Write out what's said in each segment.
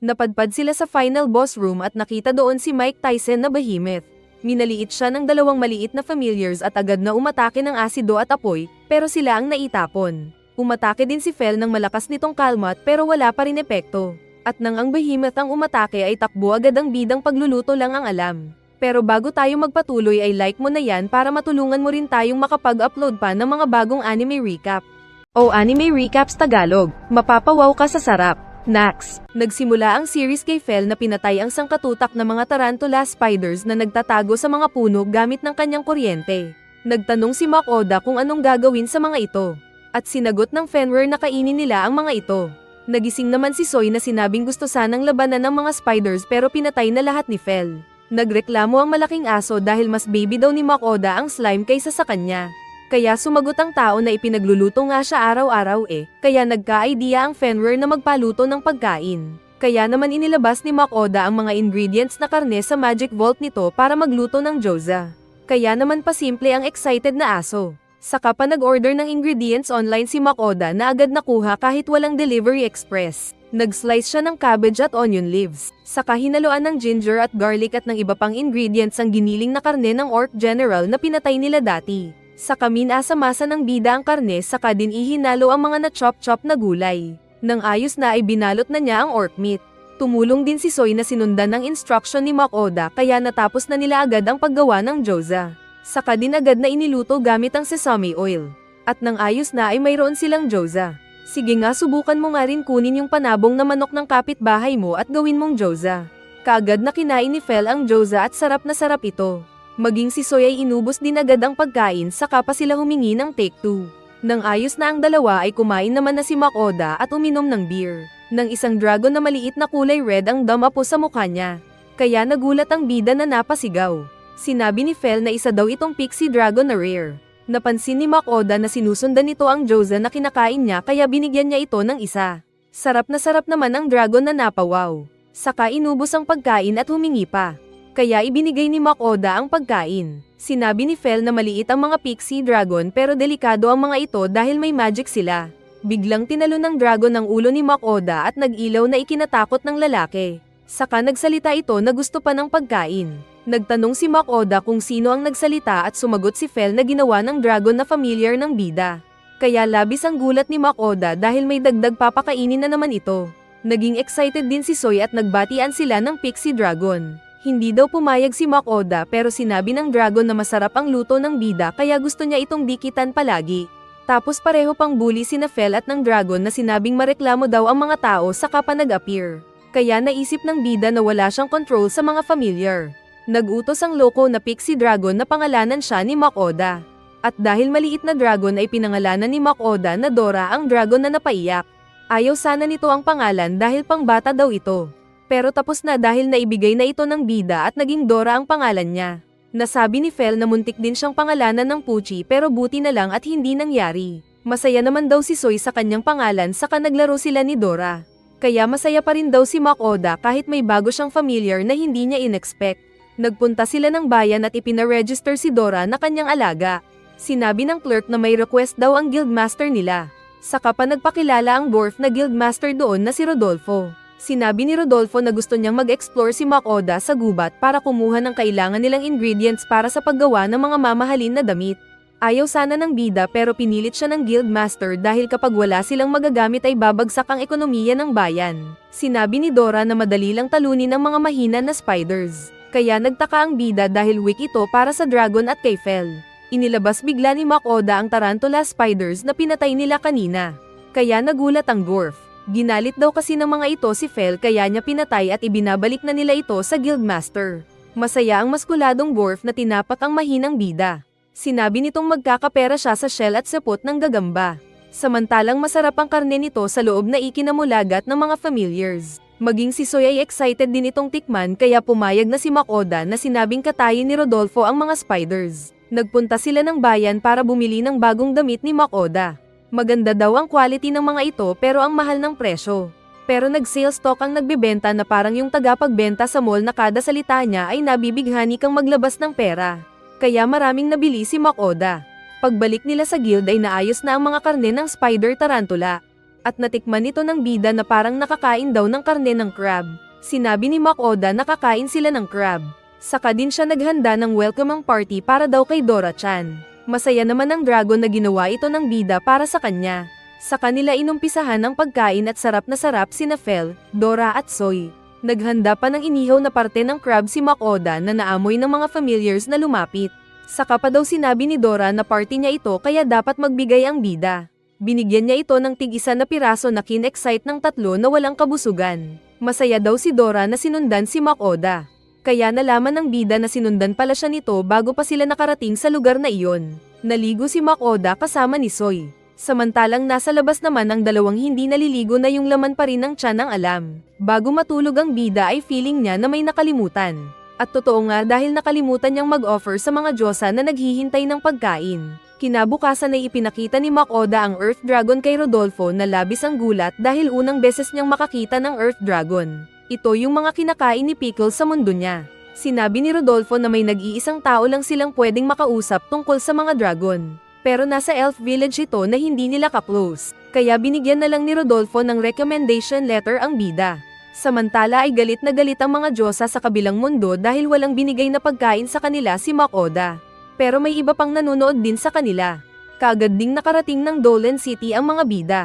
Napadpad sila sa final boss room at nakita doon si Mike Tyson na behemoth. Minaliit siya ng dalawang maliit na familiars at agad na umatake ng asido at apoy, pero sila ang naitapon. Umatake din si Fel ng malakas nitong kalmat pero wala pa rin epekto. At nang ang behemoth ang umatake ay takbo agad ang bidang pagluluto lang ang alam. Pero bago tayo magpatuloy ay like mo na yan para matulungan mo rin tayong makapag-upload pa ng mga bagong anime recap. O Anime Recaps Tagalog, mapapawaw ka sa sarap. Nax, nagsimula ang series kay Fel na pinatay ang sangkatutak na mga tarantula spiders na nagtatago sa mga puno gamit ng kanyang kuryente. Nagtanong si Mac Oda kung anong gagawin sa mga ito. At sinagot ng Fenrir na kainin nila ang mga ito. Nagising naman si Soy na sinabing gusto sanang labanan ng mga spiders pero pinatay na lahat ni Fel. Nagreklamo ang malaking aso dahil mas baby daw ni Mac Oda ang slime kaysa sa kanya. Kaya sumagot ang tao na ipinagluluto nga siya araw-araw kaya nagka-idea ang Fenrir na magpaluto ng pagkain. Kaya naman inilabas ni Mac Oda ang mga ingredients na karne sa magic vault nito para magluto ng gyoza. Kaya naman pasimple ang excited na aso. Saka pa nag-order ng ingredients online si Mac Oda na agad nakuha kahit walang delivery express. Nag-slice siya ng cabbage at onion leaves. Saka hinaluan ng ginger at garlic at ng iba pang ingredients ang giniling na karne ng Orc General na pinatay nila dati. Saka minasa-masa ng bida ang karne saka din ihinalo ang mga na-chop-chop na gulay. Nang ayos na ay binalot na niya ang orc meat. Tumulong din si Soy na sinundan ng instruction ni Mac Oda kaya natapos na nila agad ang paggawa ng gyoza. Saka din agad na iniluto gamit ang sesame oil. At nang ayos na ay mayroon silang gyoza. Sige nga subukan mo nga rin kunin yung panabong na manok ng kapitbahay mo at gawin mong gyoza. Kaagad na kinain ni Fel ang gyoza at sarap na sarap ito. Maging si Soy ay inubos din agad ang pagkain saka pa sila humingi ng take 2. Nang ayos na ang dalawa ay kumain naman na si Mac Oda at uminom ng beer. Nang isang dragon na maliit na kulay red ang dumapo sa mukha niya. Kaya nagulat ang bida na napasigaw. Sinabi ni Fel na isa daw itong pixie dragon na rare. Napansin ni Mac Oda na sinusundan nito ang gyoza na kinakain niya kaya binigyan niya ito ng isa. Sarap naman ang dragon na napawaw. Saka inubos ang pagkain at humingi pa. Kaya ibinigay ni Mac Oda ang pagkain. Sinabi ni Fel na maliit ang mga pixie dragon pero delikado ang mga ito dahil may magic sila. Biglang tinalo ng dragon ang ulo ni Mac Oda at nag-ilaw na ikinatakot ng lalaki. Saka nagsalita ito na gusto pa ng pagkain. Nagtanong si Mac Oda kung sino ang nagsalita at sumagot si Fel na ginawa ng dragon na familiar ng bida. Kaya labis ang gulat ni Mac Oda dahil may dagdag papakainin na naman ito. Naging excited din si Soy at nagbatian sila ng pixie dragon. Hindi daw pumayag si Mac Oda pero sinabi ng dragon na masarap ang luto ng bida kaya gusto niya itong dikitan palagi. Tapos pareho pang bully sina Fel at ng dragon na sinabing mareklamo daw ang mga tao saka pa nag-appear. Kaya naisip ng bida na wala siyang control sa mga familiar. Nag-utos ang loko na pixie dragon na pangalanan siya ni Mac Oda. At dahil maliit na dragon ay pinangalanan ni Mac Oda na Dora ang dragon na napaiyak. Ayaw sana nito ang pangalan dahil pangbata daw ito. Pero tapos na dahil naibigay na ito ng bida at naging Dora ang pangalan niya. Nasabi ni Fel na muntik din siyang pangalanan ng Pucci pero buti na lang at hindi nangyari. Masaya naman daw si Soy sa kanyang pangalan saka naglaro sila ni Dora. Kaya masaya pa rin daw si Mac Oda kahit may bago siyang familiar na hindi niya inexpect. Nagpunta sila ng bayan at ipinaregister si Dora na kanyang alaga. Sinabi ng clerk na may request daw ang guildmaster nila. Saka pa nagpakilala ang dwarf na guildmaster doon na si Rodolfo. Sinabi ni Rodolfo na gusto niyang mag-explore si Mac Oda sa gubat para kumuha ng kailangan nilang ingredients para sa paggawa ng mga mamahalin na damit. Ayaw sana ng bida pero pinilit siya ng guildmaster dahil kapag wala silang magagamit ay babagsak ang ekonomiya ng bayan. Sinabi ni Dora na madali lang talunin ang mga mahina na spiders. Kaya nagtaka ang bida dahil weak ito para sa dragon at kay Fel. Inilabas bigla ni Mac Oda ang tarantula spiders na pinatay nila kanina. Kaya nagulat ang dwarf. Ginalit daw kasi ng mga ito si Fel kaya niya pinatay at ibinabalik na nila ito sa guildmaster. Masaya ang maskuladong dwarf na tinapak ang mahinang bida. Sinabi nitong magkakapera siya sa shell at sapot ng gagamba. Samantalang masarap ang karne nito sa loob na ikinamulagat ng mga familiars. Maging si Soy ay excited din itong tikman kaya pumayag na si Mac Oda na sinabing katayin ni Rodolfo ang mga spiders. Nagpunta sila ng bayan para bumili ng bagong damit ni Mac Oda. Maganda daw ang quality ng mga ito pero ang mahal ng presyo. Pero nag-sales talk ang nagbebenta na parang yung tagapagbenta sa mall na kada salita niya ay nabibighani kang maglabas ng pera. Kaya maraming nabili si Mac Oda. Pagbalik nila sa guild ay naayos na ang mga karne ng spider tarantula. At natikman nito ng bida na parang nakakain daw ng karne ng crab. Sinabi ni Makoda na kakain sila ng crab. Saka din siya naghanda ng welcoming party para daw kay Dora-chan. Masaya naman ang dragon na ginawa ito ng bida para sa kanya. Sa kanila inumpisahan ang pagkain at sarap na sarap sina Fel, Dora at Soy. Naghanda pa ng inihaw na parte ng crab si Makoda na naamoy ng mga familiars na lumapit. Saka pa daw sinabi ni Dora na party niya ito kaya dapat magbigay ang bida. Binigyan niya ito ng tig-isa na piraso na kin-excite ng tatlo na walang kabusugan. Masaya daw si Dora na sinundan si Makoda. Kaya nalaman ng bida na sinundan pala siya nito bago pa sila nakarating sa lugar na iyon. Naligo si Makoda kasama ni Soy. Samantalang nasa labas naman ang dalawang hindi naliligo na yung laman pa rin ng tiyan ng alam. Bago matulog ang bida ay feeling niya na may nakalimutan. At totoo nga dahil nakalimutan niyang mag-offer sa mga diyosa na naghihintay ng pagkain. Kinabukasan ay ipinakita ni Makoda ang Earth Dragon kay Rodolfo na labis ang gulat dahil unang beses niyang makakita ng Earth Dragon. Ito yung mga kinakain ni Pickle sa mundo niya. Sinabi ni Rodolfo na may nag-iisang tao lang silang pwedeng makausap tungkol sa mga dragon. Pero nasa elf village ito na hindi nila ka-close. Kaya binigyan na lang ni Rodolfo ng recommendation letter ang bida. Samantala ay galit na galit ang mga diyosa sa kabilang mundo dahil walang binigay na pagkain sa kanila si Makoda. Pero may iba pang nanonood din sa kanila. Kaagad ding nakarating ng Dolan City ang mga bida.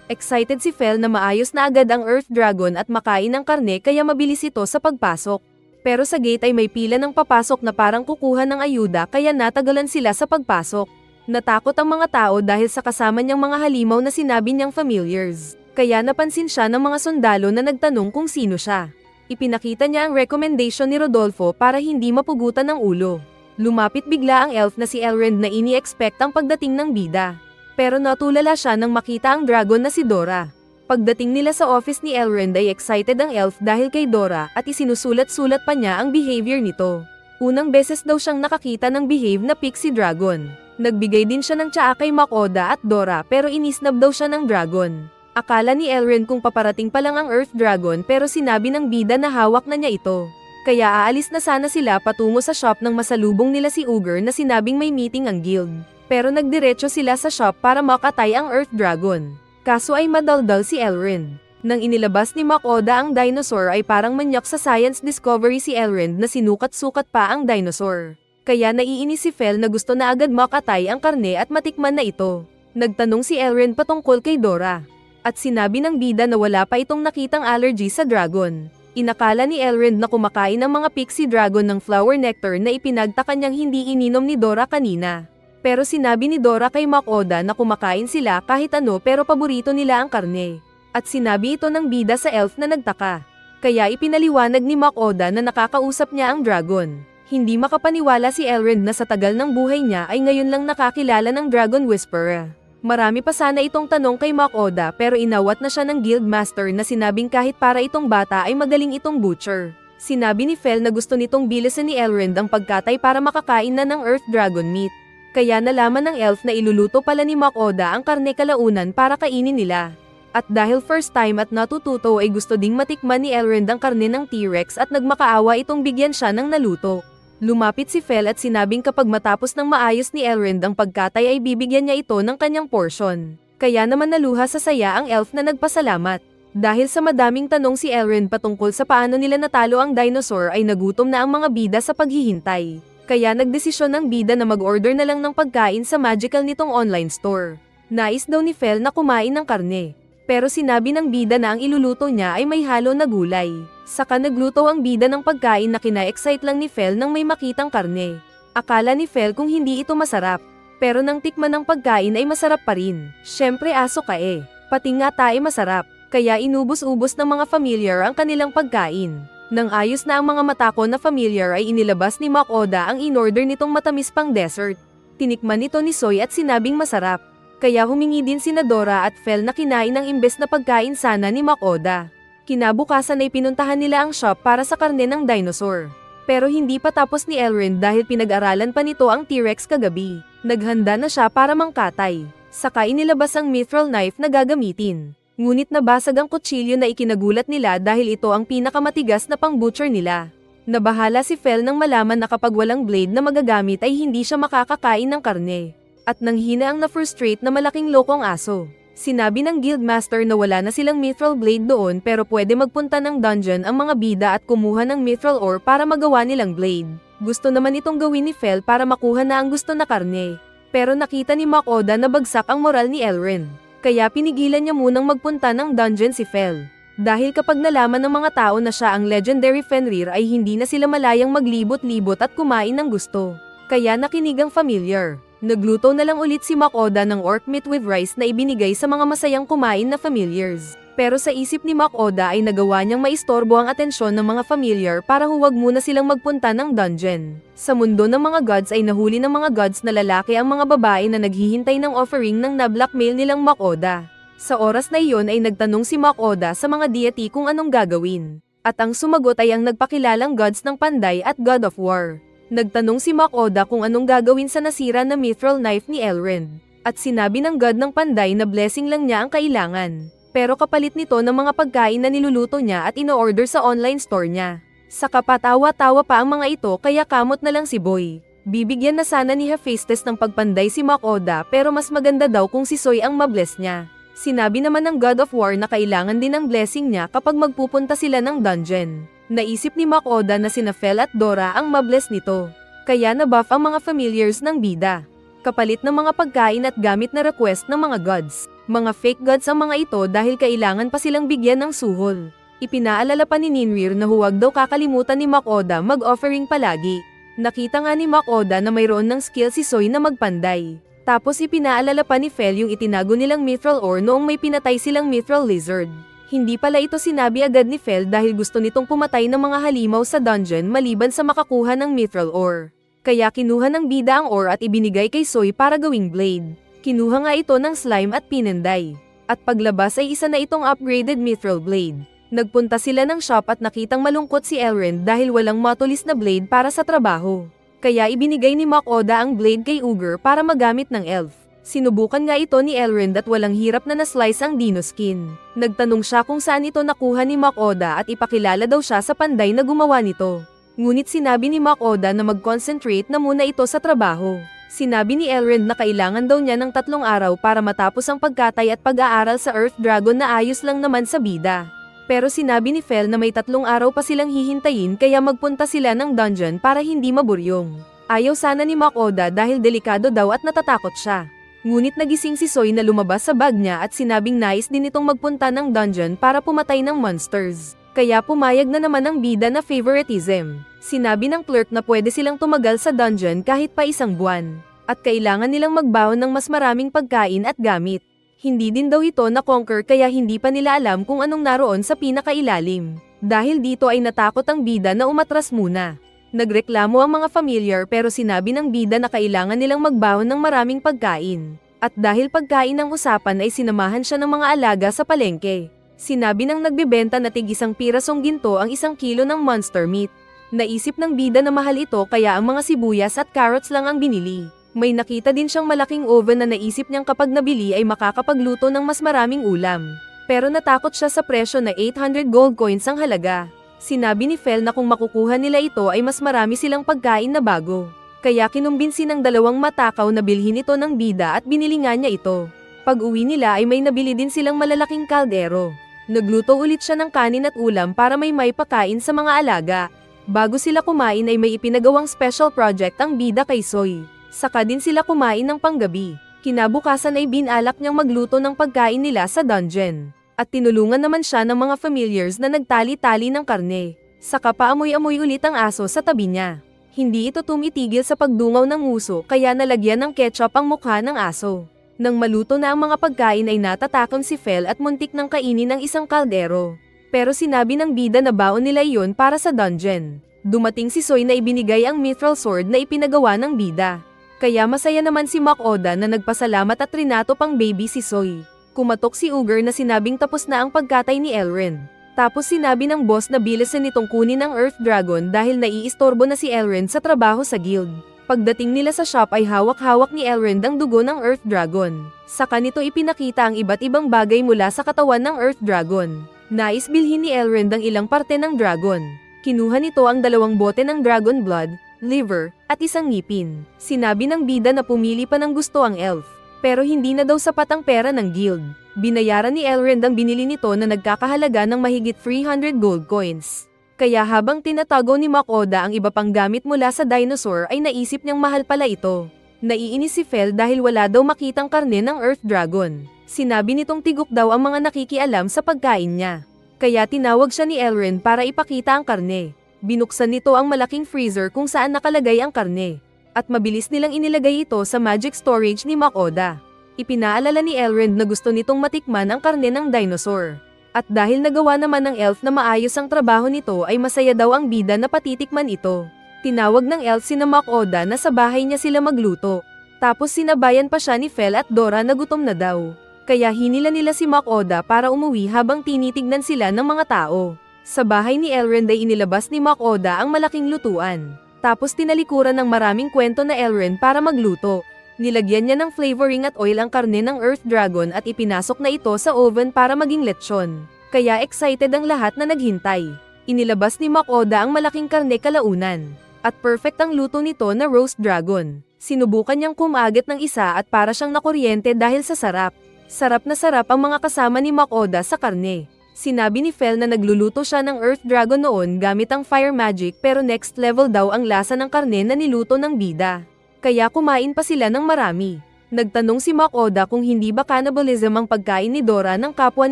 Excited si Fel na maayos na agad ang Earth Dragon at makain ng karne kaya mabilis ito sa pagpasok. Pero sa gate ay may pila ng papasok na parang kukuha ng ayuda kaya natagalan sila sa pagpasok. Natakot ang mga tao dahil sa kasama niyang mga halimaw na sinabi niyang familiars. Kaya napansin siya ng mga sundalo na nagtanong kung sino siya. Ipinakita niya ang recommendation ni Rodolfo para hindi mapugutan ng ulo. Lumapit bigla ang elf na si Elrond na ini-expect ang pagdating ng bida. Pero natulala siya nang makita ang dragon na si Dora. Pagdating nila sa office ni Elrond ay excited ang elf dahil kay Dora at isinusulat-sulat pa niya ang behavior nito. Unang beses daw siyang nakakita ng behave na pixie dragon. Nagbigay din siya ng tsaa kay Makoda at Dora pero inisnab daw siya ng dragon. Akala ni Elrond kung paparating pa lang ang Earth Dragon pero sinabi ng bida na hawak na niya ito. Kaya aalis na sana sila patungo sa shop nang masalubong nila si Uger na sinabing may meeting ang guild. Pero nagdiretso sila sa shop para makatay ang Earth Dragon. Kaso ay madaldal si Elrond. Nang inilabas ni Makoda ang dinosaur ay parang manyak sa science discovery si Elrond na sinukat-sukat pa ang dinosaur. Kaya naiinis si Fel na gusto na agad makatay ang karne at matikman na ito. Nagtanong si Elrond patungkol kay Dora. At sinabi ng bida na wala pa itong nakitang allergy sa dragon. Inakala ni Elrond na kumakain ng mga pixie dragon ng flower nectar na ipinagtaka niyang hindi ininom ni Dora kanina. Pero sinabi ni Dora kay Makoda na kumakain sila kahit ano pero paborito nila ang karne. At sinabi ito ng bida sa elf na nagtaka. Kaya ipinaliwanag ni Makoda na nakakausap niya ang dragon. Hindi makapaniwala si Elrond na sa tagal ng buhay niya ay ngayon lang nakakilala ng Dragon Whisperer. Marami pa sana itong tanong kay Makoda pero inawat na siya ng guildmaster na sinabing kahit para itong bata ay magaling itong butcher. Sinabi ni Fel na gusto nitong bilisan ni Elrond ang pagkatay para makakain na ng Earth Dragon meat. Kaya nalaman ng elf na iluluto pala ni Makoda ang karne kalaunan para kainin nila. At dahil first time at natututo ay gusto ding matikman ni Elrond ang karne ng T-Rex at nagmakaawa itong bigyan siya ng naluto. Lumapit si Fel at sinabing kapag matapos ng maayos ni Elrond ang pagkatay ay bibigyan niya ito ng kanyang portion. Kaya naman naluha sa saya ang elf na nagpasalamat. Dahil sa madaming tanong si Elrond patungkol sa paano nila natalo ang dinosaur ay nagutom na ang mga bida sa paghihintay. Kaya nagdesisyon ng bida na mag-order na lang ng pagkain sa magical nitong online store. Nais daw ni Fel na kumain ng karne. Pero sinabi ng bida na ang iluluto niya ay may halo na gulay. Saka nagluto ang bida ng pagkain na kina-excite lang ni Fel nang may makitang karne. Akala ni Fel kung hindi ito masarap. Pero nang tikman ng pagkain ay masarap pa rin. Syempre aso ka eh. Pati nga tae masarap. Kaya inubos-ubos ng mga familiar ang kanilang pagkain. Nang ayos na ang mga matako na familiar ay inilabas ni Makoda ang in-order nitong matamis pang dessert. Tinikman nito ni Soy at sinabing masarap. Kaya humingi din sina Dora at Fel na kinain ang imbes na pagkain sana ni Makoda. Kinabukasan ay pinuntahan nila ang shop para sa karne ng dinosaur. Pero hindi pa tapos ni Elrond dahil pinag-aralan pa nito ang T-Rex kagabi. Naghanda na siya para mangkatay. Saka inilabas ang mithril knife na gagamitin. Ngunit nabasag ang kutsilyo na ikinagulat nila dahil ito ang pinakamatigas na pang-butcher nila. Nabahala si Fel nang malaman na kapag walang blade na magagamit ay hindi siya makakakain ng karne. At nanghina ang na-frustrate na malaking lokong aso. Sinabi ng Guildmaster na wala na silang Mithril Blade doon pero pwede magpunta ng dungeon ang mga bida at kumuha ng Mithril Ore para magawa nilang blade. Gusto naman itong gawin ni Fel para makuha na ang gusto na karne. Pero nakita ni Makoda na bagsak ang moral ni Elrond. Kaya pinigilan niya munang magpunta ng dungeon si Fel. Dahil kapag nalaman ng mga tao na siya ang legendary Fenrir ay hindi na sila malayang maglibot-libot at kumain ng gusto. Kaya nakinig ang familiar. Nagluto na lang ulit si Makoda ng orc meat with rice na ibinigay sa mga masayang kumain na familiars. Pero sa isip ni Makoda ay nagawa niyang maistorbo ang atensyon ng mga familiar para huwag muna silang magpunta ng dungeon. Sa mundo ng mga gods ay nahuli ng mga gods na lalaki ang mga babae na naghihintay ng offering ng na-blackmail nilang Makoda. Sa oras na iyon ay nagtanong si Makoda sa mga deity kung anong gagawin. At ang sumagot ay ang nagpakilalang gods ng Panday at God of War. Nagtanong si Makoda kung anong gagawin sa nasira na mithril knife ni Elrond. At sinabi ng god ng Panday na blessing lang niya ang kailangan. Pero kapalit nito ng mga pagkain na niluluto niya at ino-order sa online store niya. Sa kapatawa-tawa pa ang mga ito kaya kamot na lang si Boy. Bibigyan na sana ni Hephaestus ng pagpanday si Makoda pero mas maganda daw kung si Soy ang mabless niya. Sinabi naman ng God of War na kailangan din ng blessing niya kapag magpupunta sila ng dungeon. Naisip ni Makoda na sina Fel at Dora ang mabless nito. Kaya nabuff ang mga familiars ng bida. Kapalit ng mga pagkain at gamit na request ng mga gods. Mga fake gods ang mga ito dahil kailangan pa silang bigyan ng suhol. Ipinaalala pa ni Ninrir na huwag daw kakalimutan ni Makoda mag-offering palagi. Nakita nga ni Makoda na mayroon ng skill si Soy na magpanday. Tapos ipinaalala pa ni Fel yung itinago nilang mithril ore noong may pinatay silang mithril lizard. Hindi pala ito sinabi agad ni Fel dahil gusto nitong pumatay ng mga halimaw sa dungeon maliban sa makakuha ng mithril ore. Kaya kinuha ng bida ang ore at ibinigay kay Soy para gawing blade. Kinuha nga ito ng slime at pinenday. At paglabas ay isa na itong upgraded mithril blade. Nagpunta sila ng shop at nakitang malungkot si Elrond dahil walang matulis na blade para sa trabaho. Kaya ibinigay ni Makoda ang blade kay Ugur para magamit ng elf. Sinubukan nga ito ni Elrond at walang hirap na na-slice ang dino skin. Nagtanong siya kung saan ito nakuha ni Makoda at ipakilala daw siya sa Panday na gumawa nito. Ngunit sinabi ni Makoda na mag-concentrate na muna ito sa trabaho. Sinabi ni Elrond na kailangan daw niya ng 3 araw para matapos ang pagkatay at pag-aaral sa Earth Dragon na ayos lang naman sa bida. Pero sinabi ni Fel na may 3 araw pa silang hihintayin kaya magpunta sila ng dungeon para hindi maburyong. Ayaw sana ni Makoda dahil delikado daw at natatakot siya. Ngunit nagising si Soy na lumabas sa bag niya at sinabing nais din itong magpunta ng dungeon para pumatay ng monsters. Kaya pumayag na naman ang bida na favoritism. Sinabi ng clerk na pwede silang tumagal sa dungeon kahit pa 1 buwan. At kailangan nilang magbaon ng mas maraming pagkain at gamit. Hindi din daw ito na-conquer kaya hindi pa nila alam kung anong naroon sa pinakailalim. Dahil dito ay natakot ang bida na umatras muna. Nagreklamo ang mga familiar pero sinabi ng bida na kailangan nilang magbaon ng maraming pagkain. At dahil pagkain ang usapan ay sinamahan siya ng mga alaga sa palengke. Sinabi ng nagbebenta na tig-1 pirasong ginto ang 1 kilo ng monster meat. Naisip ng bida na mahal ito kaya ang mga sibuyas at carrots lang ang binili. May nakita din siyang malaking oven na naisip niyang kapag nabili ay makakapagluto ng mas maraming ulam. Pero natakot siya sa presyo na 800 gold coins ang halaga. Sinabi ni Fel na kung makukuha nila ito ay mas marami silang pagkain na bago. Kaya kinumbinsi ng 2 matakaw na bilhin ito ng bida at binili nga niya ito. Pag-uwi nila ay may nabili din silang malalaking kaldero. Nagluto ulit siya ng kanin at ulam para may pakain sa mga alaga. Bago sila kumain ay may ipinagawang special project ang bida kay Soy. Saka din sila kumain ng panggabi. Kinabukasan ay binalak niyang magluto ng pagkain nila sa dungeon. At tinulungan naman siya ng mga familiars na nagtali-tali ng karne. Saka paamoy-amoy ulit ang aso sa tabi niya. Hindi ito tumitigil sa pagdungaw ng uso kaya nalagyan ng ketchup ang mukha ng aso. Nang maluto na ang mga pagkain ay natatakam si Fel at muntik ng kainin ng 1 kaldero. Pero sinabi ng bida na baon nila iyon para sa dungeon. Dumating si Soy na ibinigay ang mithril sword na ipinagawa ng bida. Kaya masaya naman si Makoda na nagpasalamat at trinato pang baby si Soy. Kumatok si Ugur na sinabing tapos na ang pagkatay ni Elrond. Tapos sinabi ng boss na bilisan nitong kunin ang Earth Dragon dahil naiistorbo na si Elrond sa trabaho sa guild. Pagdating nila sa shop ay hawak-hawak ni Elrond ang dugo ng Earth Dragon. Saka nito ipinakita ang iba't ibang bagay mula sa katawan ng Earth Dragon. Nais bilhin ni Elrond ang ilang parte ng dragon. Kinuha nito ang 2 bote ng dragon blood, liver, at 1 ngipin. Sinabi ng bida na pumili pa ng gusto ang elf. Pero hindi na daw sapat ang pera ng guild. Binayaran ni Elrond ang binili nito na nagkakahalaga ng mahigit 300 gold coins. Kaya habang tinatago ni Makoda ang iba pang gamit mula sa dinosaur ay naisip niyang mahal pala ito. Naiinis si Fel dahil wala daw makitang karne ng Earth Dragon. Sinabi nitong tigok daw ang mga nakikialam sa pagkain niya. Kaya tinawag siya ni Elrond para ipakita ang karne. Binuksan nito ang malaking freezer kung saan nakalagay ang karne. At mabilis nilang inilagay ito sa magic storage ni Makoda. Ipinaalala ni Elrond na gusto nitong matikman ang karne ng dinosaur. At dahil nagawa naman ng elf na maayos ang trabaho nito ay masaya daw ang bida na patitikman ito. Tinawag ng elf sina Makoda na sa bahay niya sila magluto. Tapos sinabayan pa siya ni Fel at Dora na gutom na daw. Kaya hinila nila si Makoda para umuwi habang tinitignan sila ng mga tao. Sa bahay ni Elrond ay inilabas ni Makoda ang malaking lutuan. Tapos tinalikuran ng maraming kwento na Elrond para magluto. Nilagyan niya ng flavoring at oil ang karne ng Earth Dragon at ipinasok na ito sa oven para maging lechon. Kaya excited ang lahat na naghintay. Inilabas ni Makoda ang malaking karne kalaunan. At perfect ang luto nito na roast dragon. Sinubukan niyang kumagat ng isa at para siyang nakuryente dahil sa sarap. Sarap na sarap ang mga kasama ni Makoda sa karne. Sinabi ni Fel na nagluluto siya ng Earth Dragon noon gamit ang fire magic pero next level daw ang lasa ng karne na niluto ng bida. Kaya kumain pa sila ng marami. Nagtanong si Makoda kung hindi ba cannibalism ang pagkain ni Dora ng kapwa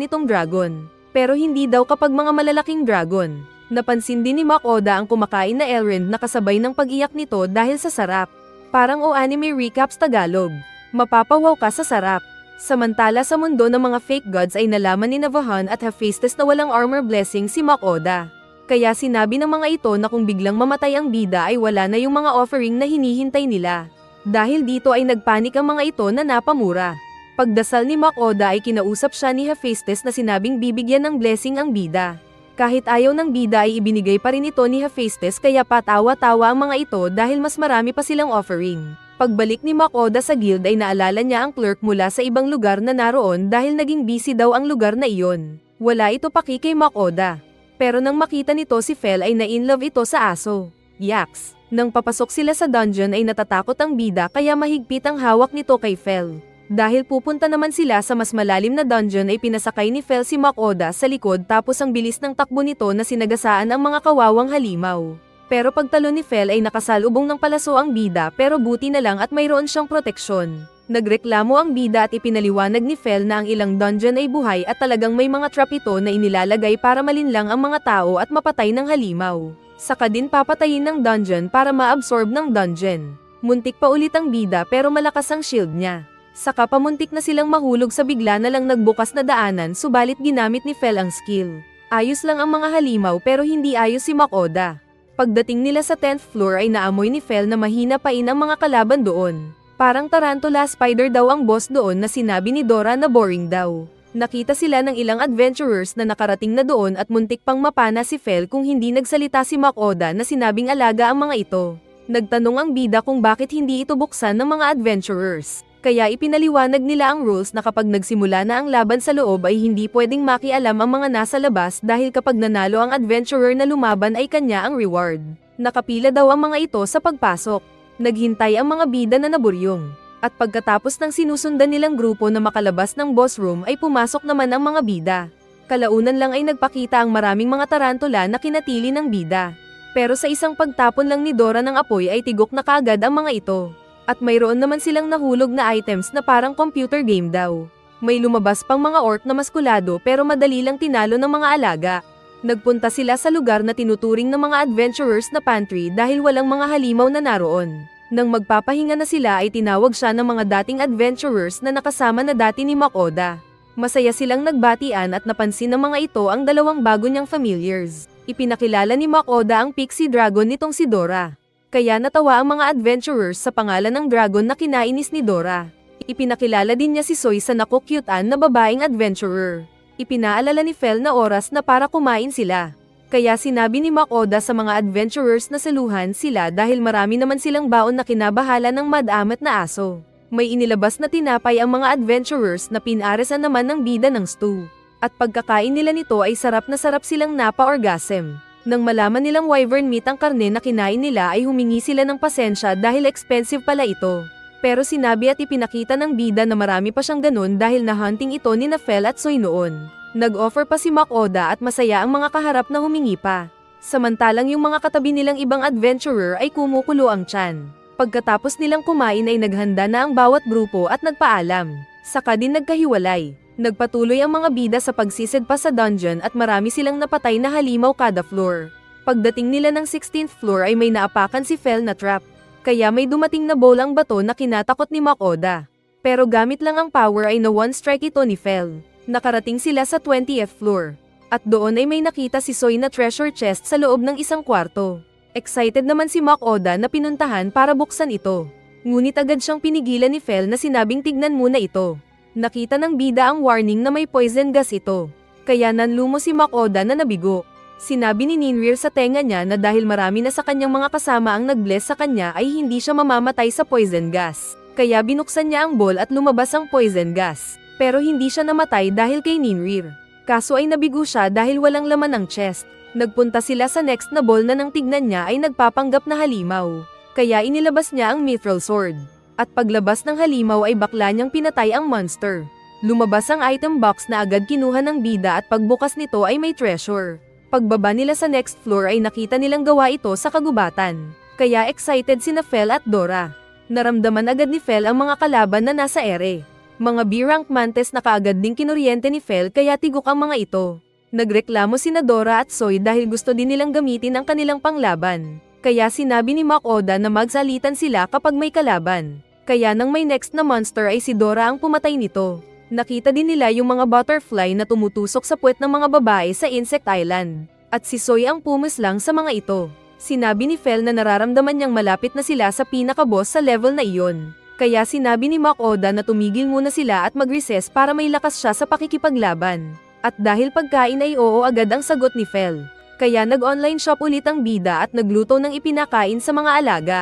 nitong dragon. Pero hindi daw kapag mga malalaking dragon. Napansin din ni Makoda ang kumakain na Elrond na kasabay ng pag-iyak nito dahil sa sarap. Parang anime recaps Tagalog. Mapapawaw ka sa sarap. Samantala sa mundo ng mga fake gods ay nalaman ni Navahan at Hephaestus na walang armor blessing si Makoda. Kaya sinabi ng mga ito na kung biglang mamatay ang bida ay wala na yung mga offering na hinihintay nila. Dahil dito ay nagpanik ang mga ito na napamura. Pagdasal ni Makoda ay kinausap siya ni Hephaestus na sinabing bibigyan ng blessing ang bida. Kahit ayaw ng bida ay ibinigay pa rin ito ni Hephaestus kaya patawa-tawa ang mga ito dahil mas marami pa silang offering. Pagbalik ni Makoda sa guild ay naalala niya ang clerk mula sa ibang lugar na naroon dahil naging busy daw ang lugar na iyon. Wala ito paki kay Makoda. Pero nang makita nito si Fel ay na-inlove ito sa aso. Yaks! Nang papasok sila sa dungeon ay natatakot ang bida kaya mahigpit ang hawak nito kay Fel. Dahil pupunta naman sila sa mas malalim na dungeon ay pinasakay ni Fel si Makoda sa likod tapos ang bilis ng takbo nito na sinagasaan ang mga kawawang halimaw. Pero pagtalo ni Fel ay nakasalubong ng palaso ang bida pero buti na lang at mayroon siyang proteksyon. Nagreklamo ang bida at ipinaliwanag ni Fel na ang ilang dungeon ay buhay at talagang may mga trap ito na inilalagay para malinlang ang mga tao at mapatay ng halimaw. Saka din papatayin ng dungeon para ma-absorb ng dungeon. Muntik pa ulit ang bida pero malakas ang shield niya. Saka pamuntik na silang mahulog sa bigla na lang nagbukas na daanan subalit ginamit ni Fel ang skill. Ayos lang ang mga halimaw pero hindi ayos si Makoda. Pagdating nila sa 10th floor ay naamoy ni Fel na mahina pa ang mga kalaban doon. Parang tarantula spider daw ang boss doon na sinabi ni Dora na boring daw. Nakita sila ng ilang adventurers na nakarating na doon at muntik pang mapana si Fel kung hindi nagsalita si Makoda na sinabing alaga ang mga ito. Nagtanong ang bida kung bakit hindi ito buksan ng mga adventurers. Kaya ipinaliwanag nila ang rules na kapag nagsimula na ang laban sa loob ay hindi pwedeng makialam ang mga nasa labas dahil kapag nanalo ang adventurer na lumaban ay kanya ang reward. Nakapila daw ang mga ito sa pagpasok. Naghintay ang mga bida na naburyong. At pagkatapos ng sinusundan nilang grupo na makalabas ng boss room ay pumasok naman ang mga bida. Kalaunan lang ay nagpakita ang maraming mga tarantula na kinatili ng bida. Pero sa isang pagtapon lang ni Dora ng apoy ay tigok na kaagad ang mga ito. At mayroon naman silang nahulog na items na parang computer game daw. May lumabas pang mga orc na maskulado pero madali lang tinalo ng mga alaga. Nagpunta sila sa lugar na tinuturing ng mga adventurers na pantry dahil walang mga halimaw na naroon. Nang magpapahinga na sila ay tinawag siya ng mga dating adventurers na nakasama na dati ni Makoda. Masaya silang nagbatian at napansin ng mga ito ang dalawang bago niyang familiars. Ipinakilala ni Makoda ang pixie dragon nitong si Dora. Kaya natawa ang mga adventurers sa pangalan ng dragon na kinainis ni Dora. Ipinakilala din niya si Soy sa nakukyutan na babaeng adventurer. Ipinaalala ni Fel na oras na para kumain sila. Kaya sinabi ni Makoda sa mga adventurers na saluhan sila dahil marami naman silang baon na kinabahala ng madamet na aso. May inilabas na tinapay ang mga adventurers na pinaresan naman ng bida ng stew. At pagkakain nila nito ay sarap silang napa-orgasm. Nang malaman nilang wyvern meat ang karne na kinain nila ay humingi sila ng pasensya dahil expensive pala ito. Pero sinabi at ipinakita ng bida na marami pa siyang ganun dahil na-hunting ito ni Fel at Soy noon. Nag-offer pa si Makoda at masaya ang mga kaharap na humingi pa. Samantalang yung mga katabi nilang ibang adventurer ay kumukulo ang tiyan. Pagkatapos nilang kumain ay naghanda na ang bawat grupo at nagpaalam. Saka din nagkahiwalay. Nagpatuloy ang mga bida sa pagsisid pa sa dungeon at marami silang napatay na halimaw kada floor. Pagdating nila ng 16th floor ay may naapakan si Fel na trap. Kaya may dumating na bolang bato na kinatakot ni Makoda. Pero gamit lang ang power ay na one strike ito ni Fel. Nakarating sila sa 20th floor. At doon ay may nakita si Soy na treasure chest sa loob ng isang kwarto. Excited naman si Makoda na pinuntahan para buksan ito. Ngunit agad siyang pinigilan ni Fel na sinabing tignan muna ito. Nakita ng bida ang warning na may poison gas ito. Kaya nanlumo si Makoda na nabigo. Sinabi ni Ninrir sa tenga niya na dahil marami na sa kanyang mga kasama ang nag-bless sa kanya ay hindi siya mamamatay sa poison gas. Kaya binuksan niya ang bowl at lumabas ang poison gas. Pero hindi siya namatay dahil kay Ninrir. Kaso ay nabigo siya dahil walang laman ang chest. Nagpunta sila sa next na bowl na nang tignan niya ay nagpapanggap na halimaw. Kaya inilabas niya ang mithril sword. At paglabas ng halimaw ay bakla niyang pinatay ang monster. Lumabas ang item box na agad kinuha ng bida at pagbukas nito ay may treasure. Pagbaba nila sa next floor ay nakita nilang gawa ito sa kagubatan. Kaya excited sina Fel at Dora. Naramdaman agad ni Fel ang mga kalaban na nasa ere. Mga B-rank mantes na kaagad ding kinuryente ni Fel kaya tigok ang mga ito. Nagreklamo sina Dora at Soy dahil gusto din nilang gamitin ang kanilang panglaban. Kaya sinabi ni Makoda na magsalitan sila kapag may kalaban. Kaya nang may next na monster ay si Dora ang pumatay nito. Nakita din nila yung mga butterfly na tumutusok sa puwet ng mga babae sa Insect Island. At si Soy ang pumuslang sa mga ito. Sinabi ni Fel na nararamdaman niyang malapit na sila sa pinaka-boss sa level na iyon. Kaya sinabi ni Makoda na tumigil muna sila at mag-recess para may lakas siya sa pakikipaglaban. At dahil pagkain ay oo agad ang sagot ni Fel. Kaya nag-online shop ulit ang bida at nagluto ng ipinakain sa mga alaga.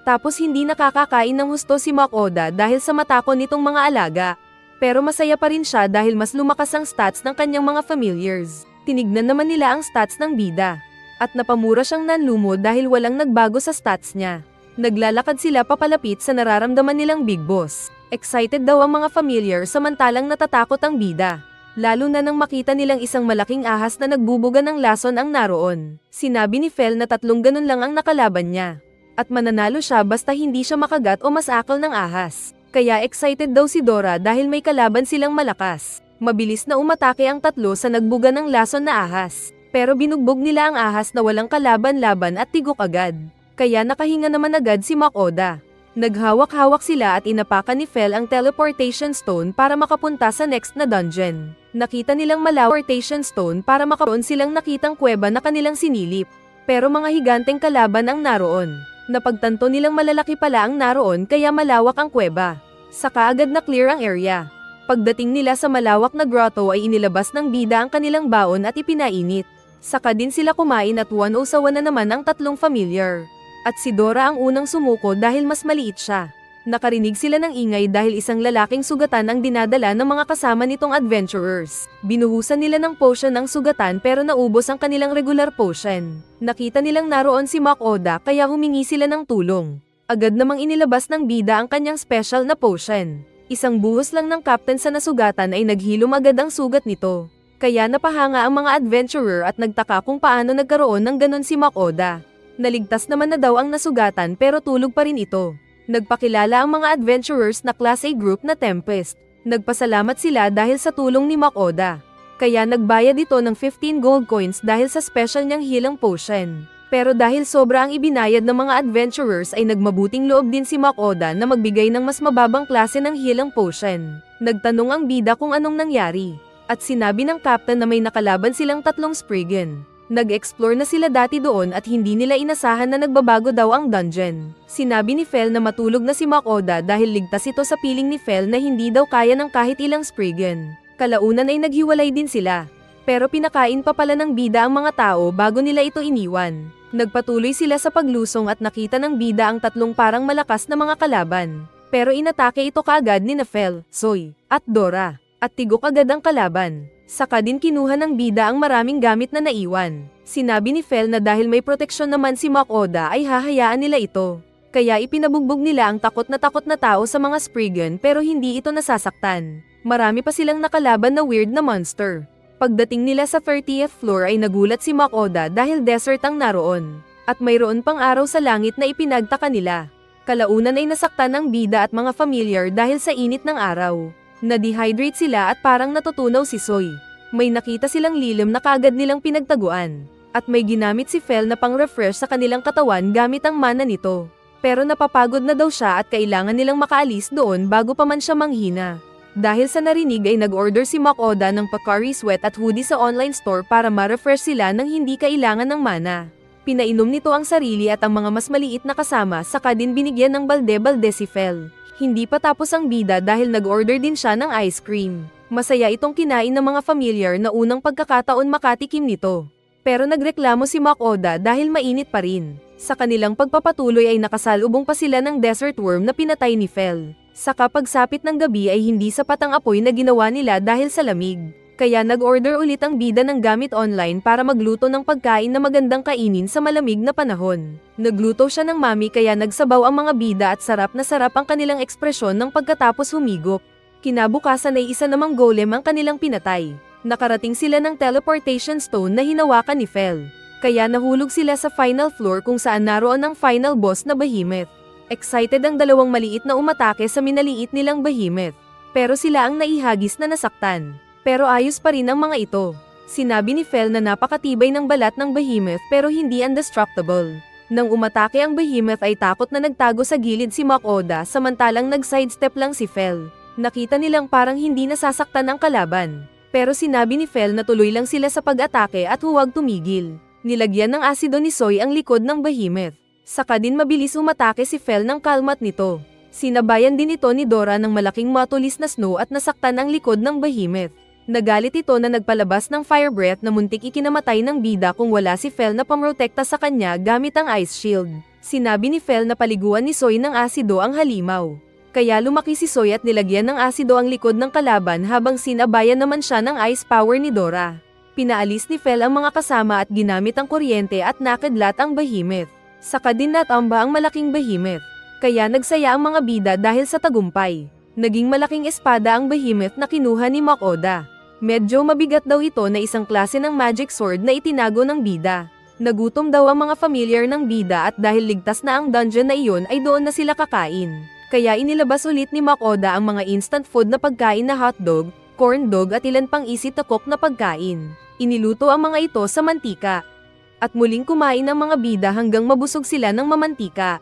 Tapos hindi nakakakain ng husto si Makoda dahil sa matakon nitong mga alaga. Pero masaya pa rin siya dahil mas lumakas ang stats ng kanyang mga familiars. Tinignan naman nila ang stats ng bida. At napamura siyang nanlumo dahil walang nagbago sa stats niya. Naglalakad sila papalapit sa nararamdaman nilang big boss. Excited daw ang mga familiar samantalang natatakot ang bida. Lalo na nang makita nilang isang malaking ahas na nagbubuga ng lason ang naroon. Sinabi ni Fel na 3 ganun lang ang nakalaban niya. At mananalo siya basta hindi siya makagat o masakal ng ahas. Kaya excited daw si Dora dahil may kalaban silang malakas. Mabilis na umatake ang 3 sa nagbuga ng lason na ahas. Pero binugbog nila ang ahas na walang kalaban-laban at tigok agad. Kaya nakahinga naman agad si Makoda. Naghawak-hawak sila at inapakan ni Fel ang teleportation stone para makapunta sa next na dungeon. Nakita nilang teleportation stone para makaroon silang nakitang kuweba na kanilang sinilip. Pero mga higanteng kalaban ang naroon. Napagtanto nilang malalaki pala ang naroon kaya malawak ang kuweba. Saka agad na clear ang area. Pagdating nila sa malawak na grotto ay inilabas ng bida ang kanilang baon at ipinainit. Saka din sila kumain at 101 na naman ang 3 familiar. At si Dora ang unang sumuko dahil mas maliit siya. Nakarinig sila ng ingay dahil isang lalaking sugatan ang dinadala ng mga kasama nitong adventurers. Binuhusan nila ng potion ng sugatan pero naubos ang kanilang regular potion. Nakita nilang naroon si Makoda kaya humingi sila ng tulong. Agad namang inilabas ng bida ang kanyang special na potion. Isang buhos lang ng captain sa nasugatan ay naghilom agad ang sugat nito. Kaya napahanga ang mga adventurer at nagtaka kung paano nagkaroon ng ganon si Makoda. Naligtas naman na daw ang nasugatan pero tulog pa rin ito. Nagpakilala ang mga adventurers na Class A group na Tempest. Nagpasalamat sila dahil sa tulong ni Makoda. Kaya nagbayad ito ng 15 gold coins dahil sa special niyang healing potion. Pero dahil sobra ang ibinayad ng mga adventurers ay nagmabuting loob din si Makoda na magbigay ng mas mababang klase ng healing potion. Nagtanong ang bida kung anong nangyari. At sinabi ng captain na may nakalaban silang 3 Spriggan. Nag-explore na sila dati doon at hindi nila inasahan na nagbabago daw ang dungeon. Sinabi ni Fel na matulog na si Makoda dahil ligtas ito sa piling ni Fel na hindi daw kaya ng kahit ilang Spriggan. Kalaunan ay naghiwalay din sila. Pero pinakain pa pala ng bida ang mga tao bago nila ito iniwan. Nagpatuloy sila sa paglusong at nakita ng bida ang 3 parang malakas na mga kalaban. Pero inatake ito kaagad ni Fel, Soy, at Dora. At tigok agad ang kalaban. Saka din kinuha ng bida ang maraming gamit na naiwan. Sinabi ni Fel na dahil may proteksyon naman si Makoda ay hahayaan nila ito. Kaya ipinabugbog nila ang takot na tao sa mga Spriggan pero hindi ito nasasaktan. Marami pa silang nakalaban na weird na monster. Pagdating nila sa 30th floor ay nagulat si Makoda dahil desert ang naroon. At mayroon pang araw sa langit na ipinagtaka nila. Kalaunan ay nasaktan ang bida at mga familiar dahil sa init ng araw. Na-dehydrate sila at parang natutunaw si Soy. May nakita silang lilim na kaagad nilang pinagtaguan. At may ginamit si Fel na pang-refresh sa kanilang katawan gamit ang mana nito. Pero napapagod na daw siya at kailangan nilang makaalis doon bago pa man siya manghina. Dahil sa narinig ay nag-order si Makoda ng Pocari Sweat at hoodie sa online store para ma-refresh sila nang hindi kailangan ng mana. Pinainom nito ang sarili at ang mga mas maliit na kasama saka din binigyan ng balde-balde si Fel. Hindi pa tapos ang bida dahil nag-order din siya ng ice cream. Masaya itong kinain ng mga familiar na unang pagkakataon makatikim nito. Pero nagreklamo si Makoda dahil mainit pa rin. Sa kanilang pagpapatuloy ay nakasalubong pa sila ng desert worm na pinatay ni Fel. Sa pagsapit ng gabi ay hindi sapat ang apoy na ginawa nila dahil sa lamig. Kaya nag-order ulit ang bida ng gamit online para magluto ng pagkain na magandang kainin sa malamig na panahon. Nagluto siya ng mami kaya nagsabaw ang mga bida at sarap na sarap ang kanilang ekspresyon ng pagkatapos humigop. Kinabukasan ay isa namang golem ang kanilang pinatay. Nakarating sila ng teleportation stone na hinawakan ni Fel. Kaya nahulog sila sa final floor kung saan naroon ang final boss na Behemoth. Excited ang dalawang maliit na umatake sa minaliit nilang Behemoth. Pero sila ang naihagis na nasaktan. Pero ayos pa rin ang mga ito. Sinabi ni Fel na napakatibay ng balat ng Behemoth pero hindi indestructible. Nang umatake ang Behemoth ay takot na nagtago sa gilid si Makoda samantalang nag-sidestep lang si Fel. Nakita nilang parang hindi nasasaktan ang kalaban. Pero sinabi ni Fel na tuloy lang sila sa pag-atake at huwag tumigil. Nilagyan ng asido ni Soy ang likod ng Behemoth. Saka din mabilis umatake si Fel ng kalmat nito. Sinabayan din ito ni Dora ng malaking matulis na snow at nasaktan ang likod ng Behemoth. Nagalit ito na nagpalabas ng fire breath na muntik ikinamatay ng bida kung wala si Fel na pamrotekta sa kanya gamit ang ice shield. Sinabi ni Fel na paliguan ni Soy ng asido ang halimaw. Kaya lumaki si Soy at nilagyan ng asido ang likod ng kalaban habang sinabayan naman siya ng ice power ni Dora. Pinaalis ni Fel ang mga kasama at ginamit ang kuryente at nakidlat ang Behemoth. Saka din natamba ang malaking Behemoth. Kaya nagsaya ang mga bida dahil sa tagumpay. Naging malaking espada ang Behemoth na kinuha ni Makoda. Medyo mabigat daw ito na isang klase ng magic sword na itinago ng bida. Nagutom daw ang mga familiar ng bida at dahil ligtas na ang dungeon na iyon ay doon na sila kakain. Kaya inilabas ulit ni Makoda ang mga instant food na pagkain na hotdog, corn dog at ilan pang easy to cook na pagkain. Iniluto ang mga ito sa mantika. At muling kumain ang mga bida hanggang mabusog sila ng mamantika.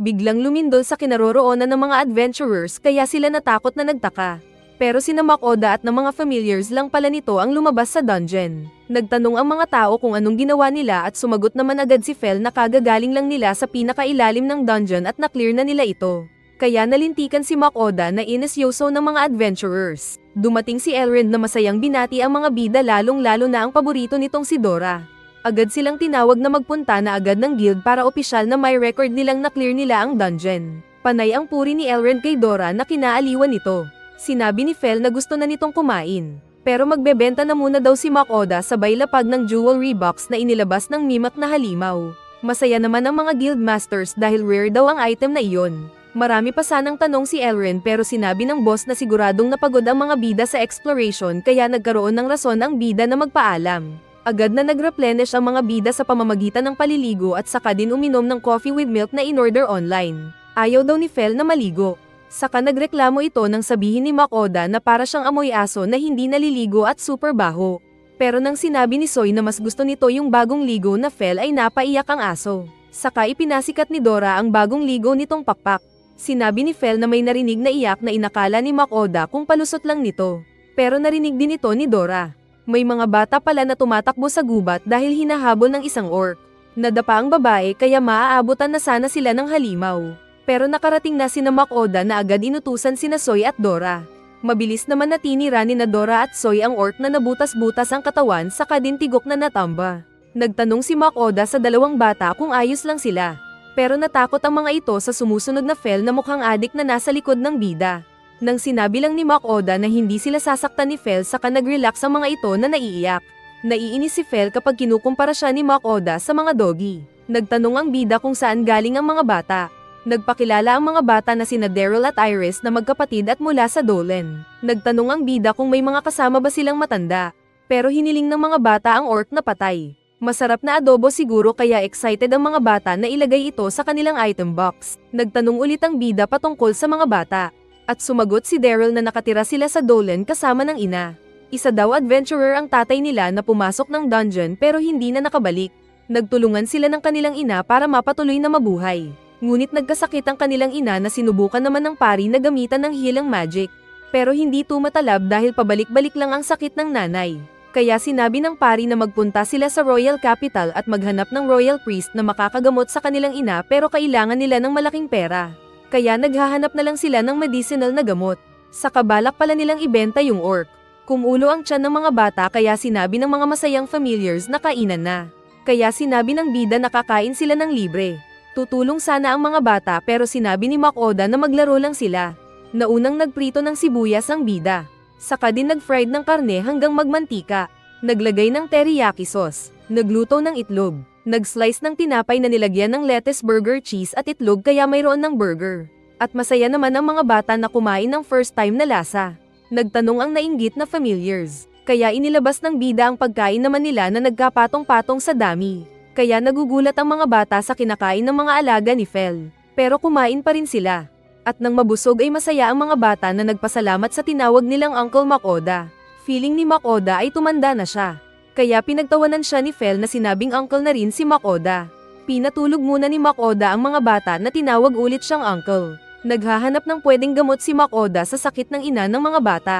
Biglang lumindol sa kinaroroonan ng mga adventurers kaya sila natakot na nagtaka. Pero sina Makoda at ng mga familiars lang pala nito ang lumabas sa dungeon. Nagtanong ang mga tao kung anong ginawa nila at sumagot naman agad si Fel na kagagaling lang nila sa pinakailalim ng dungeon at naklear na nila ito. Kaya nalintikan si Makoda na inesyoso ng mga adventurers. Dumating si Elrond na masayang binati ang mga bida lalong-lalo na ang paborito nitong si Dora. Agad silang tinawag na magpunta na agad ng guild para opisyal na may record nilang na-clear nila ang dungeon. Panay ang puri ni Elrond kay Dora na kinaaliwan nito. Sinabi ni Fel na gusto na nitong kumain. Pero magbebenta na muna daw si Makoda sabay lapag ng jewelry box na inilabas ng mimak na halimaw. Masaya naman ang mga guild masters dahil rare daw ang item na iyon. Marami pa sanang tanong si Elrond pero sinabi ng boss na siguradong napagod ang mga bida sa exploration kaya nagkaroon ng rason ang bida na magpaalam. Agad na nag-replenish ang mga bida sa pamamagitan ng paliligo at saka din uminom ng coffee with milk na in-order online. Ayaw daw ni Fel na maligo. Saka nagreklamo ito nang sabihin ni Makoda na para siyang amoy aso na hindi naliligo at super baho. Pero nang sinabi ni Soy na mas gusto nito yung bagong ligo na Fel ay napaiyak ang aso. Saka ipinasikat ni Dora ang bagong ligo nitong pakpak. Sinabi ni Fel na may narinig na iyak na inakala ni Makoda kung palusot lang nito. Pero narinig din ito ni Dora. May mga bata pala na tumatakbo sa gubat dahil hinahabol ng isang orc. Nadapa ang babae kaya maaabutan na sana sila ng halimaw. Pero nakarating na sina Makoda na agad inutusan sina Soy at Dora. Mabilis naman na tinira ni na Dora at Soy ang orc na nabutas-butas ang katawan saka din tigok na natamba. Nagtanong si Makoda sa dalawang bata kung ayos lang sila. Pero natakot ang mga ito sa sumusunod na Fel na mukhang adik na nasa likod ng bida. Nang sinabi lang ni Makoda na hindi sila sasaktan ni Fel saka nag-relax ang mga ito na naiiyak. Naiinis si Fel kapag kinukumpara siya ni Makoda sa mga doggy. Nagtanong ang bida kung saan galing ang mga bata. Nagpakilala ang mga bata na sina Daryl at Iris na magkapatid at mula sa Dolan. Nagtanong ang bida kung may mga kasama ba silang matanda. Pero hiniling ng mga bata ang orc na patay. Masarap na adobo siguro kaya excited ang mga bata na ilagay ito sa kanilang item box. Nagtanong ulit ang bida patungkol sa mga bata. At sumagot si Daryl na nakatira sila sa Dolan kasama ng ina. Isa daw adventurer ang tatay nila na pumasok ng dungeon pero hindi na nakabalik. Nagtulungan sila ng kanilang ina para mapatuloy na mabuhay. Ngunit nagkasakit ang kanilang ina na sinubukan naman ng pari na gamitan ng healing magic. Pero hindi tumatalab dahil pabalik-balik lang ang sakit ng nanay. Kaya sinabi ng pari na magpunta sila sa royal capital at maghanap ng royal priest na makakagamot sa kanilang ina pero kailangan nila ng malaking pera. Kaya naghahanap na lang sila ng medicinal na gamot. Sa kabalak pala nilang ibenta yung orc. Kumulo ang tiyan ng mga bata kaya sinabi ng mga masayang familiars na kainan na. Kaya sinabi ng bida na kakain sila ng libre. Tutulong sana ang mga bata pero sinabi ni Makoda na maglaro lang sila. Naunang nagprito ng sibuyas ang bida. Saka din nag-fried ng karne hanggang magmantika. Naglagay ng teriyaki sauce. Nagluto ng itlog. Nag-slice ng tinapay na nilagyan ng lettuce, burger, cheese at itlog kaya mayroon ng burger. At masaya naman ang mga bata na kumain ng first time na lasa. Nagtanong ang nainggit na familiars. Kaya inilabas ng bida ang pagkain naman nila na nagkapatong-patong sa dami. Kaya nagugulat ang mga bata sa kinakain ng mga alaga ni Fel. Pero kumain pa rin sila. At nang mabusog ay masaya ang mga bata na nagpasalamat sa tinawag nilang Uncle Makoda. Feeling ni Makoda ay tumanda na siya. Kaya pinagtawanan siya ni Fel na sinabing uncle na rin si Makoda. Pinatulog muna ni Makoda ang mga bata na tinawag ulit siyang uncle. Naghahanap ng pwedeng gamot si Makoda sa sakit ng ina ng mga bata.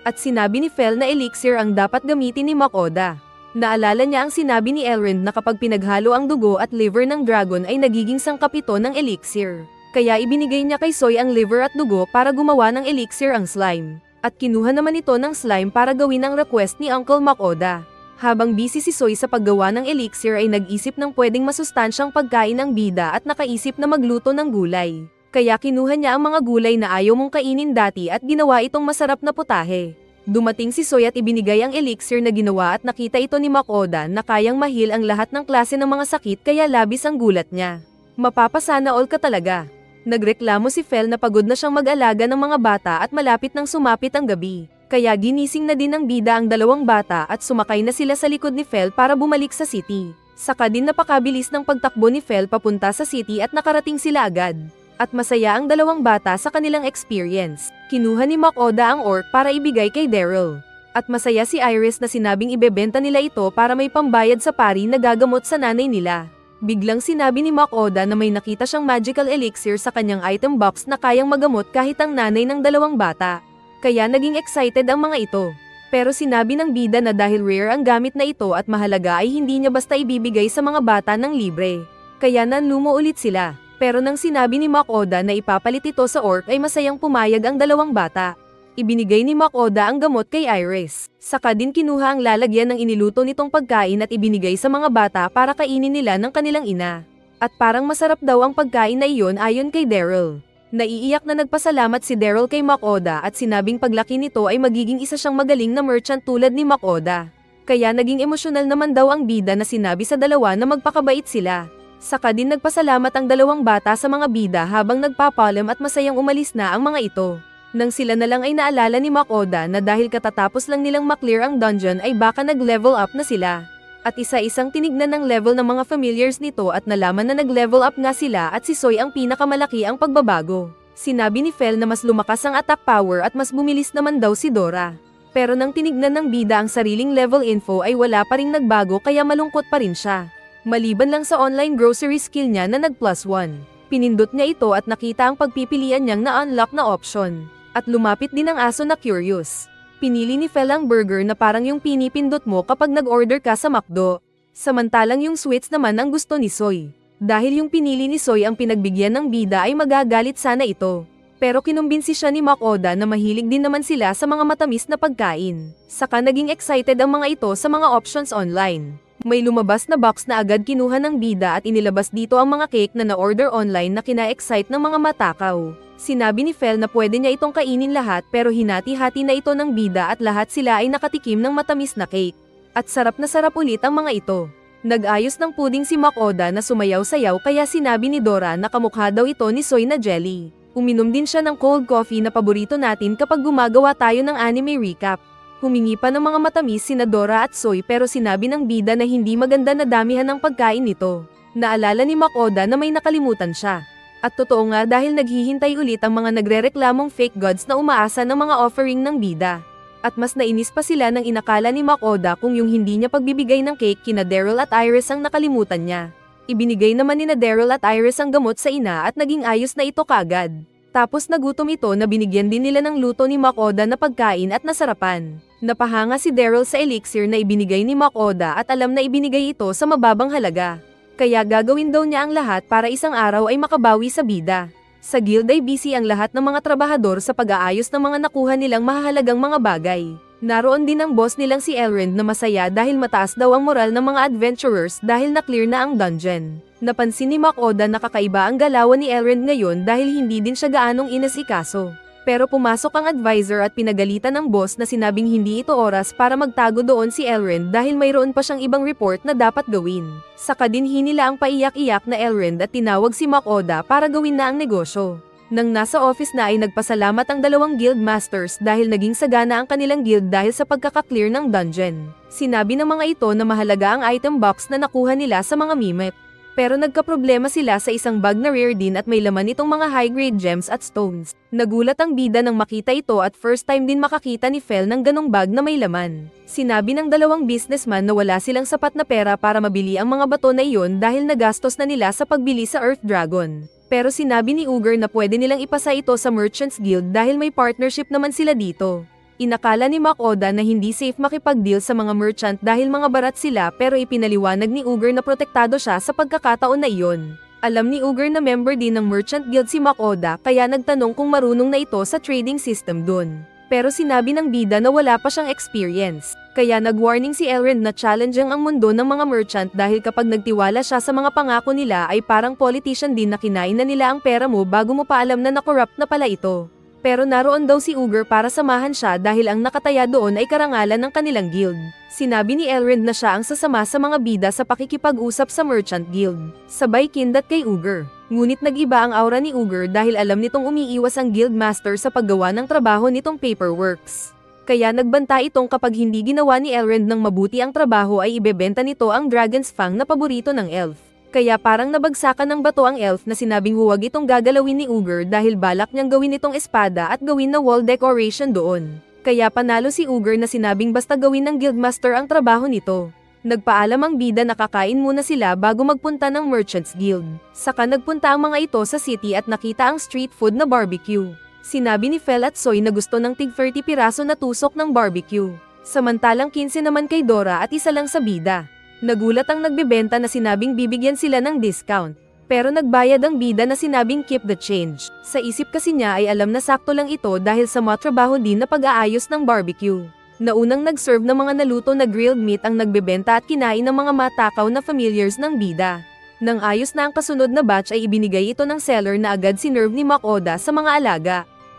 At sinabi ni Fel na elixir ang dapat gamitin ni Makoda. Naalala niya ang sinabi ni Elrond na kapag pinaghalo ang dugo at liver ng dragon ay nagiging sangkap ito ng elixir. Kaya ibinigay niya kay Soy ang liver at dugo para gumawa ng elixir ang slime. At kinuha naman ito ng slime para gawin ang request ni Uncle Makoda. Habang busy si Soy sa paggawa ng elixir ay nag-isip ng pwedeng masustansyang pagkain ng bida at nakaisip na magluto ng gulay. Kaya kinuha niya ang mga gulay na ayaw mong kainin dati at ginawa itong masarap na putahe. Dumating si Soy at ibinigay ang elixir na ginawa at nakita ito ni Makoda na kayang mahil ang lahat ng klase ng mga sakit kaya labis ang gulat niya. Mapapasana all ka talaga. Nagreklamo si Fel na pagod na siyang mag-alaga ng mga bata at malapit nang sumapit ang gabi. Kaya ginising na din ng bida ang dalawang bata at sumakay na sila sa likod ni Fel para bumalik sa city. Saka din napakabilis ng pagtakbo ni Fel papunta sa city at nakarating sila agad. At masaya ang dalawang bata sa kanilang experience. Kinuha ni Makoda ang orc para ibigay kay Daryl. At masaya si Iris na sinabing ibebenta nila ito para may pambayad sa pari na gagamot sa nanay nila. Biglang sinabi ni Makoda na may nakita siyang magical elixir sa kanyang item box na kayang magamot kahit ang nanay ng dalawang bata. Kaya naging excited ang mga ito. Pero sinabi ng bida na dahil rare ang gamit na ito at mahalaga ay hindi niya basta ibibigay sa mga bata ng libre. Kaya nanlumo ulit sila. Pero nang sinabi ni Makoda na ipapalit ito sa orc ay masayang pumayag ang dalawang bata. Ibinigay ni Makoda ang gamot kay Iris. Saka din kinuha ang lalagyan ng iniluto nitong pagkain at ibinigay sa mga bata para kainin nila ng kanilang ina. At parang masarap daw ang pagkain na iyon ayon kay Daryl. Naiiyak na nagpasalamat si Daryl kay Makoda at sinabing paglaki nito ay magiging isa siyang magaling na merchant tulad ni Makoda. Kaya naging emosyonal naman daw ang bida na sinabi sa dalawa na magpakabait sila. Saka din nagpasalamat ang dalawang bata sa mga bida habang nagpapalam at masayang umalis na ang mga ito. Nang sila na lang ay naalala ni Makoda na dahil katatapos lang nilang maklear ang dungeon ay baka nag-level up na sila. At isa-isang tinignan ng level ng mga familiars nito at nalaman na nag-level up nga sila at si Soy ang pinakamalaki ang pagbabago. Sinabi ni Fel na mas lumakas ang attack power at mas bumilis naman daw si Dora. Pero nang tinignan ng bida ang sariling level info ay wala pa ring nagbago kaya malungkot pa rin siya. Maliban lang sa online grocery skill niya na nag+1. Pinindot niya ito at nakita ang pagpipilian niyang na-unlock na option. At lumapit din ang aso na curious. Pinili ni Fel ang burger na parang yung pinipindot mo kapag nag-order ka sa McDo. Samantalang yung sweets naman ang gusto ni Soy. Dahil yung pinili ni Soy ang pinagbigyan ng bida ay magagalit sana ito. Pero kinumbinsi siya ni Makoda na mahilig din naman sila sa mga matamis na pagkain. Saka naging excited ang mga ito sa mga options online. May lumabas na box na agad kinuha ng bida at inilabas dito ang mga cake na na-order online na kina-excite ng mga matakaw. Sinabi ni Fel na pwede niya itong kainin lahat pero hinati-hati na ito ng bida at lahat sila ay nakatikim ng matamis na cake. At sarap na sarap ulit ang mga ito. Nag-ayos ng puding si Makoda na sumayaw-sayaw kaya sinabi ni Dora na kamukha daw ito ni Soy na jelly. Uminom din siya ng cold coffee na paborito natin kapag gumagawa tayo ng anime recap. Humingi pa ng mga matamis sina Dora at Soy pero sinabi ng bida na hindi maganda na damihan ng pagkain nito. Naalala ni Makoda na may nakalimutan siya. At totoo nga dahil naghihintay ulit ang mga nagrereklamong fake gods na umaasa ng mga offering ng bida. At mas nainis pa sila nang inakala ni Makoda kung yung hindi niya pagbibigay ng cake kina Daryl at Iris ang nakalimutan niya. Ibinigay naman ni Daryl at Iris ang gamot sa ina at naging ayos na ito kagad. Tapos nagutom ito na binigyan din nila ng luto ni Makoda na pagkain at nasarapan. Napahanga si Daryl sa elixir na ibinigay ni Makoda at alam na ibinigay ito sa mababang halaga. Kaya gagawin daw niya ang lahat para isang araw ay makabawi sa bida. Sa guild ay busy ang lahat ng mga trabahador sa pag-aayos ng mga nakuha nilang mahahalagang mga bagay. Naroon din ang boss nilang si Elrond na masaya dahil mataas daw ang moral ng mga adventurers dahil na-clear na ang dungeon. Napansin ni Makoda na kakaiba ang galawan ni Elrond ngayon dahil hindi din siya gaanong inasikaso. Pero pumasok ang advisor at pinagalitan ng boss na sinabing hindi ito oras para magtago doon si Elrond dahil mayroon pa siyang ibang report na dapat gawin. Saka din hinila ang paiyak-iyak na Elrond at tinawag si Makoda para gawin na ang negosyo. Nang nasa office na ay nagpasalamat ang dalawang guild masters dahil naging sagana ang kanilang guild dahil sa pagkakaklear ng dungeon. Sinabi ng mga ito na mahalaga ang item box na nakuha nila sa mga mimep. Pero nagkaproblema sila sa isang bag na rare din at may laman itong mga high-grade gems at stones. Nagulat ang bida nang makita ito at first time din makakita ni Fel ng ganong bag na may laman. Sinabi ng dalawang businessman na wala silang sapat na pera para mabili ang mga bato na iyon dahil nagastos na nila sa pagbili sa Earth Dragon. Pero sinabi ni Uger na pwede nilang ipasa ito sa Merchants Guild dahil may partnership naman sila dito. Inakala ni Makoda na hindi safe makipag-deal sa mga merchant dahil mga barat sila pero ipinaliwanag ni Uger na protektado siya sa pagkakataon na iyon. Alam ni Uger na member din ng Merchant Guild si Makoda kaya nagtanong kung marunong na ito sa trading system dun. Pero sinabi ng bida na wala pa siyang experience. Kaya nag-warning si Elrond na challenging ang mundo ng mga merchant dahil kapag nagtiwala siya sa mga pangako nila ay parang politician din na kinain na nila ang pera mo bago mo pa alam na na-corrupt na pala ito. Pero naroon daw si Uger para samahan siya dahil ang nakataya doon ay karangalan ng kanilang guild. Sinabi ni Elrond na siya ang sasama sa mga bida sa pakikipag-usap sa Merchant Guild. Sabay kindat kay Uger. Ngunit nag-iba ang aura ni Uger dahil alam nitong umiiwas ang guild master sa paggawa ng trabaho nitong paperworks. Kaya nagbanta itong kapag hindi ginawa ni Elrond ng mabuti ang trabaho ay ibebenta nito ang Dragon's Fang na paborito ng elf. Kaya parang nabagsakan ng bato ang elf na sinabing huwag itong gagalawin ni Uger dahil balak niyang gawin itong espada at gawin na wall decoration doon. Kaya panalo si Uger na sinabing basta gawin ng guildmaster ang trabaho nito. Nagpaalam ang bida na kakain muna sila bago magpunta ng Merchants Guild. Saka nagpunta ang mga ito sa city at nakita ang street food na barbecue. Sinabi ni Fel at Soy na gusto ng tig 30 piraso na tusok ng barbecue. Samantalang 15 naman kay Dora at isa lang sa bida. Nagulat ang nagbebenta na sinabing bibigyan sila ng discount. Pero nagbayad ang bida na sinabing keep the change. Sa isip kasi niya ay alam na sakto lang ito dahil sa matrabaho din na pag-aayos ng barbecue. Naunang nag-serve ng mga naluto na grilled meat ang nagbebenta at kinain ng mga matakaw na familiars ng bida. Nang ayos na ang kasunod na batch ay ibinigay ito ng seller na agad sinerve ni Makoda sa mga alaga.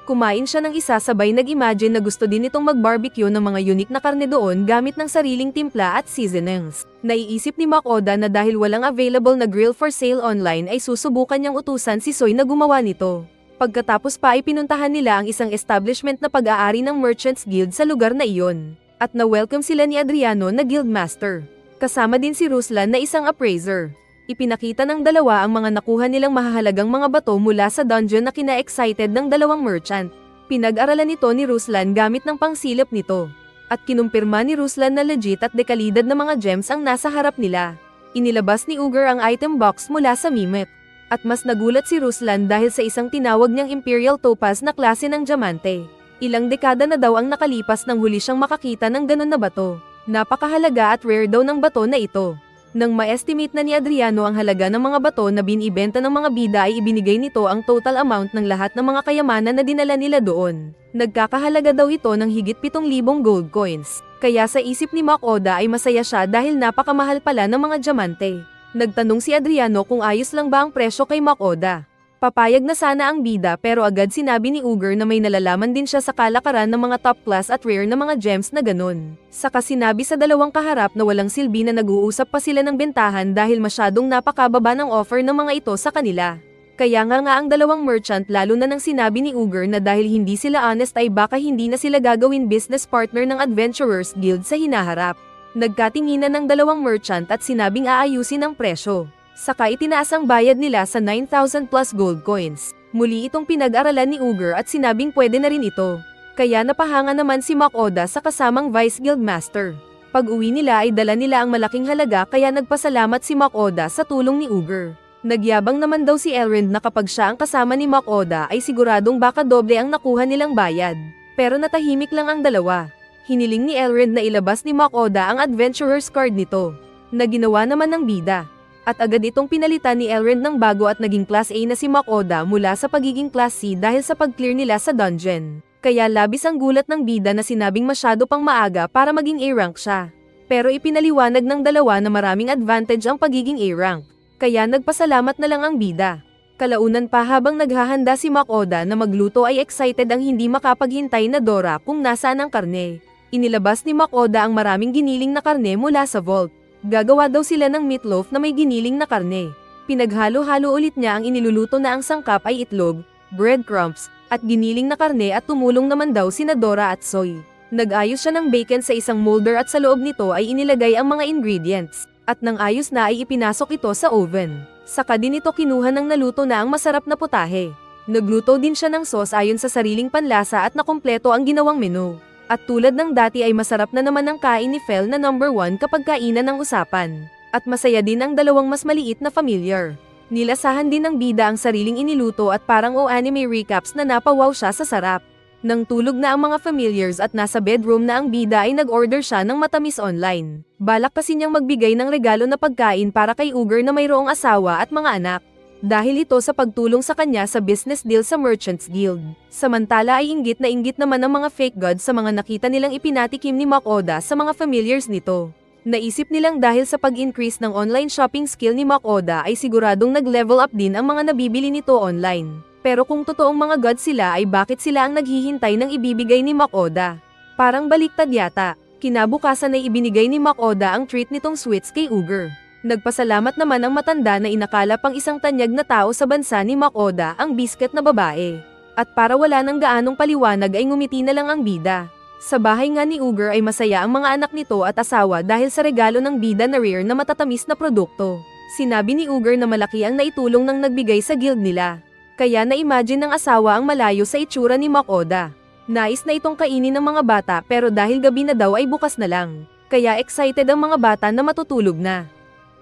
Kumain siya ng isa sabay nag-imagine na gusto din itong mag-barbecue ng mga unique na karne doon gamit ng sariling timpla at seasonings. Naiisip ni Makoda na dahil walang available na grill for sale online ay susubukan niyang utusan si Soy na gumawa nito. Pagkatapos pa ay pinuntahan nila ang isang establishment na pag-aari ng Merchants Guild sa lugar na iyon. At na-welcome sila ni Adriano na guildmaster. Kasama din si Ruslan na isang appraiser. Ipinakita ng dalawa ang mga nakuha nilang mahahalagang mga bato mula sa dungeon na kina-excited ng dalawang merchant. Pinag-aralan nito ni Ruslan gamit ng pangsilip nito. At kinumpirma ni Ruslan na legit at dekalidad na mga gems ang nasa harap nila. Inilabas ni Uger ang item box mula sa mimep. At mas nagulat si Ruslan dahil sa isang tinawag niyang Imperial Topaz na klase ng diamante. Ilang dekada na daw ang nakalipas nang huli siyang makakita ng ganun na bato. Napakahalaga at rare daw ng bato na ito. Nang ma-estimate na ni Adriano ang halaga ng mga bato na binibenta ng mga bida ay ibinigay nito ang total amount ng lahat ng mga kayamanan na dinala nila doon. Nagkakahalaga daw ito ng higit 7,000 gold coins. Kaya sa isip ni Makoda ay masaya siya dahil napakamahal pala ng mga diamante. Nagtanong si Adriano kung ayos lang ba ang presyo kay Makoda. Papayag na sana ang bida pero agad sinabi ni Uger na may nalalaman din siya sa kalakaran ng mga top class at rare na mga gems na ganun. Saka sinabi sa dalawang kaharap na walang silbi na nag-uusap pa sila ng bentahan dahil masyadong napakababa ng offer ng mga ito sa kanila. Kaya nga ang dalawang merchant lalo na nang sinabi ni Uger na dahil hindi sila honest ay baka hindi na sila gagawin business partner ng Adventurers Guild sa hinaharap. Nagkatinginan ng dalawang merchant at sinabing aayusin ang presyo. Saka itinaas ang bayad nila sa 9,000 plus gold coins. Muli itong pinag-aralan ni Uger at sinabing pwede na rin ito. Kaya napahanga naman si Mac Oda sa kasamang Vice Guild Master. Pag-uwi nila ay dala nila ang malaking halaga kaya nagpasalamat si Mac Oda sa tulong ni Uger. Nagyabang naman daw si Elrond na kapag siya ang kasama ni Mac Oda ay siguradong baka doble ang nakuha nilang bayad. Pero natahimik lang ang dalawa. Hiniling ni Elrond na ilabas ni Mac Oda ang Adventurer's card nito. Na ginawa naman ng bida. At agad itong pinalitan ni Elrond ng bago at naging Class A na si Mac Oda mula sa pagiging Class C dahil sa pag-clear nila sa dungeon. Kaya labis ang gulat ng bida na sinabing masyado pang maaga para maging A-rank siya. Pero ipinaliwanag ng dalawa na maraming advantage ang pagiging A-rank. Kaya nagpasalamat na lang ang bida. Kalaunan pa habang naghahanda si Mac Oda na magluto ay excited ang hindi makapaghintay na Dora kung nasaan ang karne. Inilabas ni Mac Oda ang maraming giniling na karne mula sa vault. Gagawa daw sila ng meatloaf na may giniling na karne. Pinaghalo-halo ulit niya ang iniluluto na ang sangkap ay itlog, breadcrumbs, at giniling na karne at tumulong naman daw sina Dora at Soy. Nag-ayos siya ng bacon sa isang molder at sa loob nito ay inilagay ang mga ingredients. At nang ayos na ay ipinasok ito sa oven. Saka din ito kinuha ng naluto na ang masarap na putahe. Nagluto din siya ng sauce ayon sa sariling panlasa at nakumpleto ang ginawang menu. At tulad ng dati ay masarap na naman ang kain ni Fel na number 1 kapag kainan ng usapan. At masaya din ang dalawang mas maliit na familiar. Nilasahan din ng bida ang sariling iniluto at parang anime recaps na napawaw siya sa sarap. Nang tulog na ang mga familiars at nasa bedroom na ang bida ay nag-order siya ng matamis online. Balak kasi niyang magbigay ng regalo na pagkain para kay Uger na mayroong asawa at mga anak. Dahil ito sa pagtulong sa kanya sa business deal sa Merchants Guild. Samantala ay inggit naman ang mga fake gods sa mga nakita nilang ipinatikim ni Mac Oda sa mga familiars nito. Naisip nilang dahil sa pag-increase ng online shopping skill ni Mac Oda ay siguradong nag-level up din ang mga nabibili nito online. Pero kung totoong mga gods sila ay bakit sila ang naghihintay ng ibibigay ni Mac Oda? Parang baliktad yata. Kinabukasan ay ibinigay ni Mac Oda ang treat nitong sweets kay Uger. Nagpasalamat naman ang matanda na inakala pang isang tanyag na tao sa bansa ni Mac Oda ang biscuit na babae. At para wala ng gaanong paliwanag ay ngumiti na lang ang bida. Sa bahay nga ni Uger ay masaya ang mga anak nito at asawa dahil sa regalo ng bida na rare na matatamis na produkto. Sinabi ni Uger na malaki ang naitulong ng nagbigay sa guild nila. Kaya na-imagine ng asawa ang malayo sa itsura ni Mac Oda. Nais na itong kainin ng mga bata pero dahil gabi na daw ay bukas na lang. Kaya excited ang mga bata na matutulog na.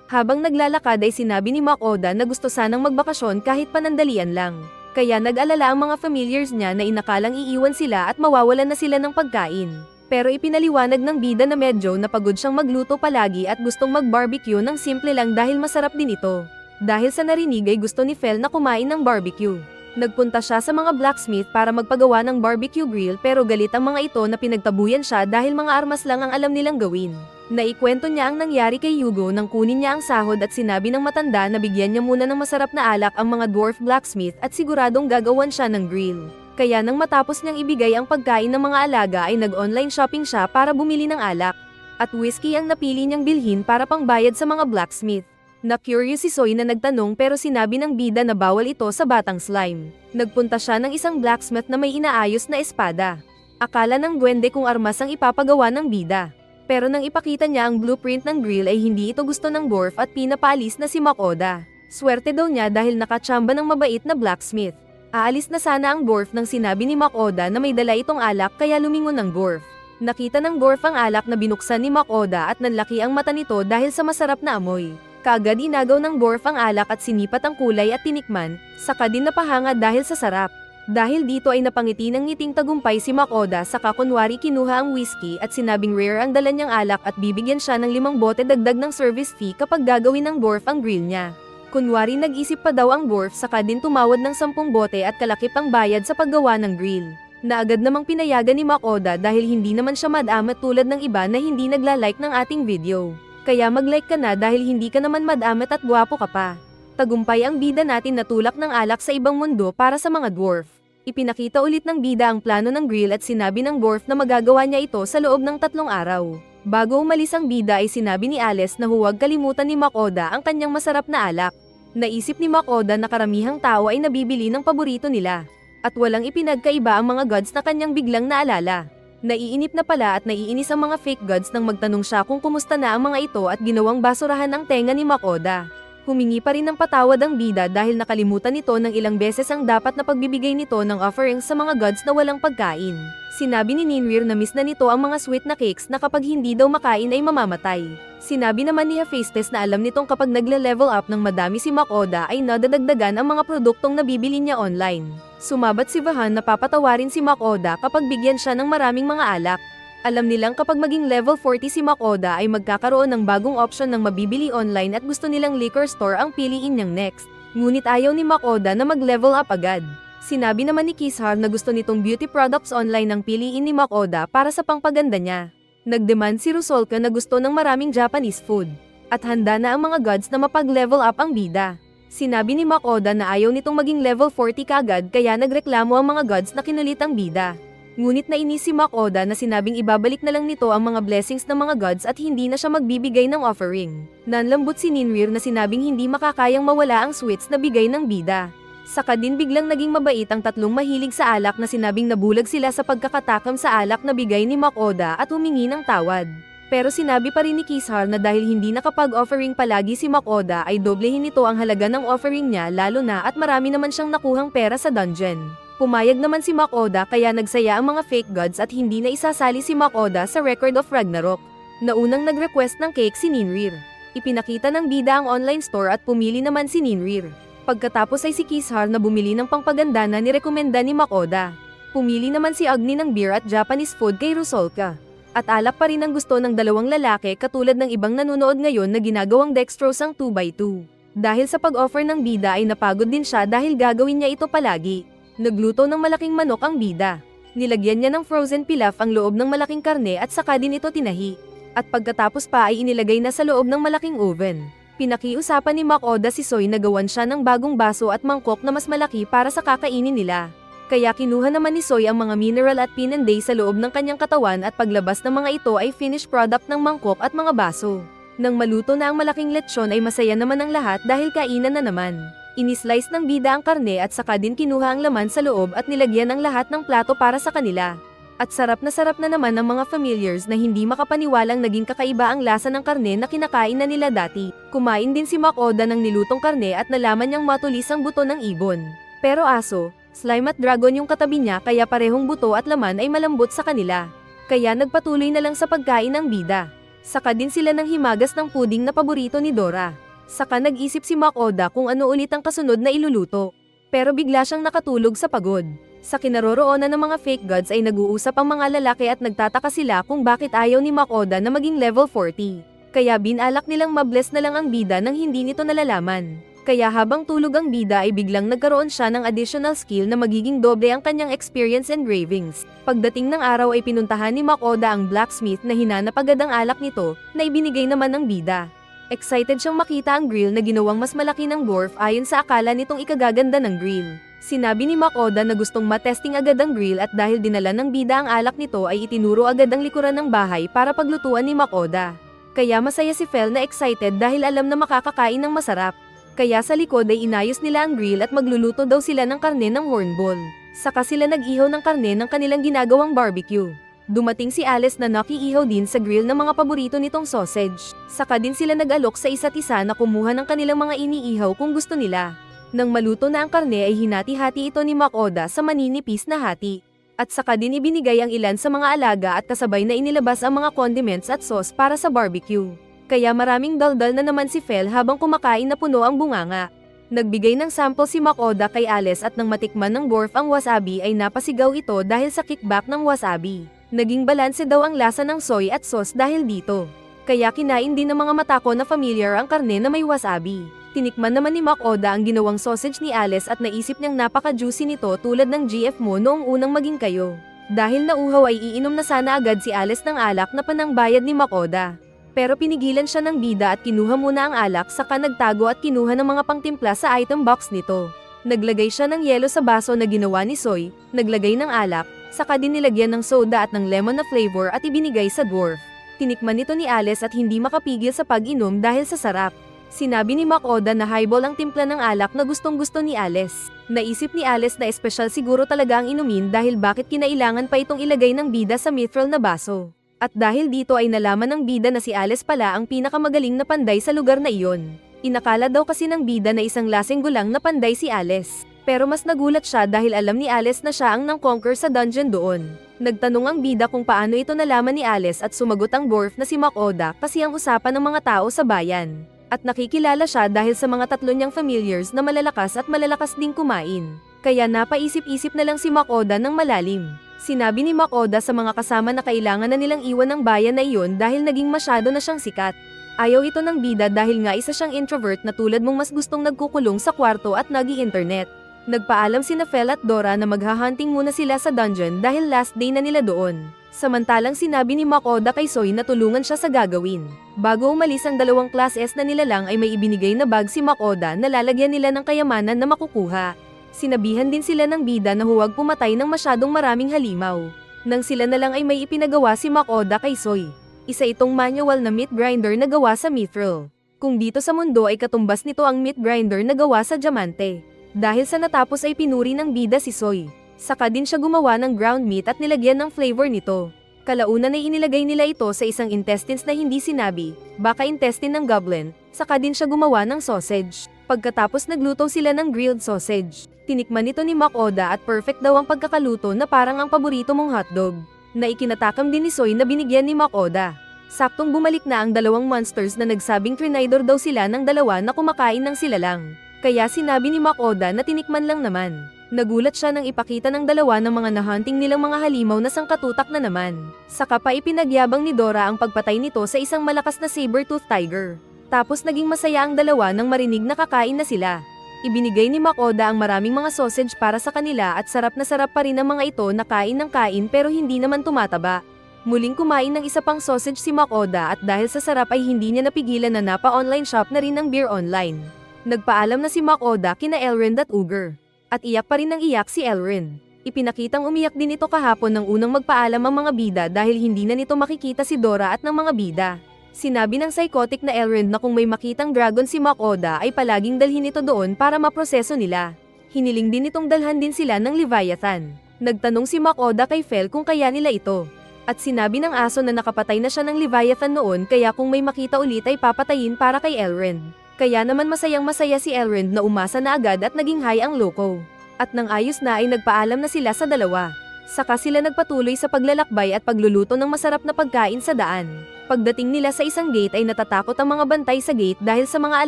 Habang naglalakad ay sinabi ni Mac Oda na gusto sanang magbakasyon kahit panandalian lang. Kaya nag-alala ang mga familiars niya na inakalang iiwan sila at mawawalan na sila ng pagkain. Pero ipinaliwanag ng bida na medyo napagod siyang magluto palagi at gustong mag-barbecue ng simple lang dahil masarap din ito. Dahil sa narinig ay gusto ni Fel na kumain ng barbecue. Nagpunta siya sa mga blacksmith para magpagawa ng barbecue grill pero galit ang mga ito na pinagtabuyan siya dahil mga armas lang ang alam nilang gawin. Naikwento niya ang nangyari kay Yugo nang kunin niya ang sahod at sinabi ng matanda na bigyan niya muna ng masarap na alak ang mga dwarf blacksmith at siguradong gagawan siya ng grill. Kaya nang matapos niyang ibigay ang pagkain ng mga alaga ay nag-online shopping siya para bumili ng alak. At whiskey ang napili niyang bilhin para pangbayad sa mga blacksmith. Na-curious si Soy na nagtanong pero sinabi ng bida na bawal ito sa batang slime. Nagpunta siya ng isang blacksmith na may inaayos na espada. Akala ng duwende kung armas ang ipapagawa ng bida. Pero nang ipakita niya ang blueprint ng grill ay hindi ito gusto ng dwarf at pinapaalis na si Mac Oda. Swerte daw niya dahil nakatsamba ng mabait na blacksmith. Aalis na sana ang dwarf nang sinabi ni Mac Oda na may dala itong alak kaya lumingon ng dwarf. Nakita ng dwarf ang alak na binuksan ni Mac Oda at nanlaki ang mata nito dahil sa masarap na amoy. Kaagad inagaw ng dwarf ang alak at sinipat ang kulay at tinikman, saka din napahanga dahil sa sarap. Dahil dito ay napangiti ng ngiting tagumpay si Mac Oda saka kunwari kinuha ang whiskey at sinabing rare ang dala niyang alak at bibigyan siya ng 5 bote dagdag ng service fee kapag gagawin ng dwarf ang grill niya. Kunwari nag-isip pa daw ang dwarf saka din tumawad ng 10 bote at kalakip ang bayad sa paggawa ng grill. Na agad namang pinayagan ni Mac Oda dahil hindi naman siya madamat tulad ng iba na hindi nagla-like ng ating video. Kaya mag-like ka na dahil hindi ka naman madamat at gwapo ka pa. Tagumpay ang bida natin na tulak ng alak sa ibang mundo para sa mga dwarf. Ipinakita ulit ng bida ang plano ng grill at sinabi ng dwarf na magagawa niya ito sa loob ng 3 araw. Bago umalis ang bida ay sinabi ni Alice na huwag kalimutan ni Makoda ang kanyang masarap na alak. Naisip ni Makoda na karamihang tao ay nabibili ng paborito nila. At walang ipinagkaiba ang mga gods na kanyang biglang naalala. Naiinip na pala at naiinis ang mga fake gods nang magtanong siya kung kumusta na ang mga ito at ginawang basurahan ang tenga ni Makoda. Humingi pa rin ng patawad ang bida dahil nakalimutan nito ng ilang beses ang dapat na pagbibigay nito ng offerings sa mga gods na walang pagkain. Sinabi ni Ninwir na miss na nito ang mga sweet na cakes na kapag hindi daw makain ay mamamatay. Sinabi naman ni Hephaestus na alam nitong kapag nagle-level up ng madami si Makoda ay nadadagdagan ang mga produktong nabibili niya online. Sumabat si Vahan na papatawarin si Makoda kapag bigyan siya ng maraming mga alak. Alam nilang kapag maging level 40 si Makoda ay magkakaroon ng bagong option ng mabibili online at gusto nilang liquor store ang piliin niyang next. Ngunit ayaw ni Makoda na mag-level up agad. Sinabi naman ni Kishar na gusto nitong beauty products online ang piliin ni Makoda para sa pangpaganda niya. Nagdemand si Rusolka na gusto ng maraming Japanese food. At handa na ang mga gods na mapag-level up ang bida. Sinabi ni Makoda na ayaw nitong maging level 40 kagad kaya nagreklamo ang mga gods na kinulit ang bida. Ngunit nainis si Makoda na sinabing ibabalik na lang nito ang mga blessings ng mga gods at hindi na siya magbibigay ng offering. Nanlambot si Ninwir na sinabing hindi makakayang mawala ang sweets na bigay ng bida. Saka din biglang naging mabait ang 3 mahilig sa alak na sinabing nabulag sila sa pagkakatakam sa alak na bigay ni Makoda at humingi ng tawad. Pero sinabi pa rin ni Kishar na dahil hindi nakapag-offering palagi si Makoda ay doblehin nito ang halaga ng offering niya lalo na at marami naman siyang nakuhang pera sa dungeon. Pumayag naman si Makoda kaya nagsaya ang mga fake gods at hindi na isasali si Makoda sa Record of Ragnarok. Naunang nag-request ng cake si Ninwir. Ipinakita ng bida ang online store at pumili naman si Ninwir. Pagkatapos ay si Kishar na bumili ng pangpaganda na nirekomenda ni Makoda. Pumili naman si Agni ng beer at Japanese food kay Rusolka. At alak pa rin ang gusto ng 2 lalaki katulad ng ibang nanonood ngayon na ginagawang dextrose ang 2x2. Dahil sa pag-offer ng bida ay napagod din siya dahil gagawin niya ito palagi. Nagluto ng malaking manok ang bida. Nilagyan niya ng frozen pilaf ang loob ng malaking karne at saka din ito tinahi. At pagkatapos pa ay inilagay na sa loob ng malaking oven. Pinakiusapan ni Makoda si Soy na gawan siya ng bagong baso at mangkok na mas malaki para sa kakainin nila. Kaya kinuha naman ni Soy ang mga mineral at pinanday sa loob ng kanyang katawan at paglabas ng mga ito ay finished product ng mangkok at mga baso. Nang maluto na ang malaking lechon ay masaya naman ang lahat dahil kainan na naman. Inislice ng bida ang karne at saka din kinuha ang laman sa loob at nilagyan ang lahat ng plato para sa kanila. At sarap na naman ng mga familiars na hindi makapaniwalang naging kakaiba ang lasa ng karne na kinakain na nila dati. Kumain din si Makoda ng nilutong karne at nalaman niyang matulis ang buto ng ibon. Pero aso, slime at dragon yung katabi niya kaya parehong buto at laman ay malambot sa kanila. Kaya nagpatuloy na lang sa pagkain ng bida. Saka din sila ng himagas ng puding na paborito ni Dora. Saka nag-isip si Makoda kung ano ulit ang kasunod na iluluto. Pero bigla siyang nakatulog sa pagod. Sa kinaroroonan ng mga fake gods ay nag-uusap ang mga lalaki at nagtataka sila kung bakit ayaw ni Makoda na maging level 40. Kaya binalak nilang mabless na lang ang bida nang hindi nito nalalaman. Kaya habang tulog ang bida ay biglang nagkaroon siya ng additional skill na magiging doble ang kanyang experience engravings. Pagdating ng araw ay pinuntahan ni Makoda ang blacksmith na hinanap agad ang alak nito na ibinigay naman ng bida. Excited siyang makita ang grill na ginawang mas malaki ng dwarf ayon sa akala nitong ikagaganda ng grill. Sinabi ni Makoda na gustong matesting agad ang grill at dahil dinala ng bida ang alak nito ay itinuro agad ang likuran ng bahay para paglutuan ni Makoda. Kaya masaya si Fel na excited dahil alam na makakakain ng masarap. Kaya sa likod ay inayos nila ang grill at magluluto daw sila ng karne ng hornball. Saka sila nag-ihaw ng karne ng kanilang ginagawang barbecue. Dumating si Alice na nakiihaw din sa grill ng mga paborito nitong sausage. Saka din sila nag-alok sa isa't isa na kumuha ng kanilang mga iniihaw kung gusto nila. Nang maluto na ang karne ay hinati-hati ito ni Makoda sa maninipis na hati. At saka din ibinigay ang ilan sa mga alaga at kasabay na inilabas ang mga condiments at sauce para sa barbecue. Kaya maraming daldal na naman si Fel habang kumakain na puno ang bunganga. Nagbigay ng sample si Makoda kay Alice at nang matikman ng dwarf ang wasabi ay napasigaw ito dahil sa kickback ng wasabi. Naging balanse daw ang lasa ng soy at sauce dahil dito. Kaya kinain din ng mga matako na familiar ang karne na may wasabi. Tinikman naman ni Makoda ang ginawang sausage ni Alice at naisip niyang napaka-juicy nito tulad ng GF mo noong unang maging kayo. Dahil nauhaw ay iinom na sana agad si Alice ng alak na panangbayad ni Makoda. Pero pinigilan siya ng bida at kinuha muna ang alak saka nagtago at kinuha ng mga pangtimpla sa item box nito. Naglagay siya ng yelo sa baso na ginawa ni Soy, naglagay ng alak, saka din nilagyan ng soda at ng lemon na flavor at ibinigay sa dwarf. Tinikman nito ni Alice at hindi makapigil sa pag-inom dahil sa sarap. Sinabi ni Makoda na highball ang timpla ng alak na gustong-gusto ni Alice. Naisip ni Alice na espesyal siguro talaga ang inumin dahil bakit kinailangan pa itong ilagay ng bida sa mithril na baso. At dahil dito ay nalaman ng bida na si Alice pala ang pinakamagaling na panday sa lugar na iyon. Inakala daw kasi ng bida na isang laseng gulang na panday si Alice. Pero mas nagulat siya dahil alam ni Alice na siya ang nang-conquer sa dungeon doon. Nagtanong ang bida kung paano ito nalaman ni Alice at sumagot ang dwarf na si Makoda kasi ang usapan ng mga tao sa bayan. At nakikilala siya dahil sa mga tatlo niyang familiars na malalakas at malalakas ding kumain. Kaya napaisip-isip na lang si Makoda ng malalim. Sinabi ni Makoda sa mga kasama na kailangan na nilang iwan ang bayan na iyon dahil naging masyado na siyang sikat. Ayaw ito ng bida dahil nga isa siyang introvert na tulad mong mas gustong nagkukulong sa kwarto at nag-i-internet. Nagpaalam sina Fel at Dora na maghahunting muna sila sa dungeon dahil last day na nila doon. Samantalang sinabi ni Makoda kay Soy na tulungan siya sa gagawin. Bago umalis ang dalawang class S na nila lang ay may ibinigay na bag si Makoda na lalagyan nila ng kayamanan na makukuha. Sinabihan din sila ng bida na huwag pumatay ng masyadong maraming halimaw. Nang sila na lang ay may ipinagawa si Makoda kay Soy. Isa itong manual na meat grinder na gawa sa mithril. Kung dito sa mundo ay katumbas nito ang meat grinder na gawa sa diamante. Dahil sa natapos ay pinuri ng bida si Soy. Saka din siya gumawa ng ground meat at nilagyan ng flavor nito. Kalaunan ay inilagay nila ito sa isang intestines na hindi sinabi, baka intestine ng goblin, saka din siya gumawa ng sausage. Pagkatapos nagluto sila ng grilled sausage. Tinikman nito ni Makoda at perfect daw ang pagkakaluto na parang ang paborito mong hotdog. Na ikinatakam din ni Soy na binigyan ni Makoda. Saktong bumalik na ang dalawang monsters na nagsabing trinidor daw sila ng dalawa na kumakain ng sila lang. Kaya sinabi ni Makoda na tinikman lang naman. Nagulat siya nang ipakita ng dalawa ng mga nahunting nilang mga halimaw na sangkatutak na naman. Saka pa ipinagyabang ni Dora ang pagpatay nito sa isang malakas na saber-tooth tiger. Tapos naging masaya ang dalawa nang marinig na kakain na sila. Ibinigay ni Makoda ang maraming mga sausage para sa kanila at sarap na sarap pa rin ang mga ito na kain ng kain pero hindi naman tumataba. Muling kumain ng isa pang sausage si Makoda at dahil sa sarap ay hindi niya napigilan na napa-online shop na rin ng beer online. Nagpaalam na si Makoda kina Elrond at Uger. At iyak pa rin ng iyak si Elrond. Ipinakitang umiyak din ito kahapon nang unang magpaalam ang mga bida dahil hindi na nito makikita si Dora at ng mga bida. Sinabi ng psychotic na Elrond na kung may makitang dragon si Makoda ay palaging dalhin ito doon para maproseso nila. Hiniling din itong dalhan din sila ng Leviathan. Nagtanong si Makoda kay Fel kung kaya nila ito. At sinabi ng aso na nakapatay na siya ng Leviathan noon kaya kung may makita ulit ay papatayin para kay Elrond. Kaya naman masayang masaya si Elrond na umasa na agad at naging high ang loko. At nang ayos na ay nagpaalam na sila sa dalawa. Saka sila nagpatuloy sa paglalakbay at pagluluto ng masarap na pagkain sa daan. Pagdating nila sa isang gate ay natatakot ang mga bantay sa gate dahil sa mga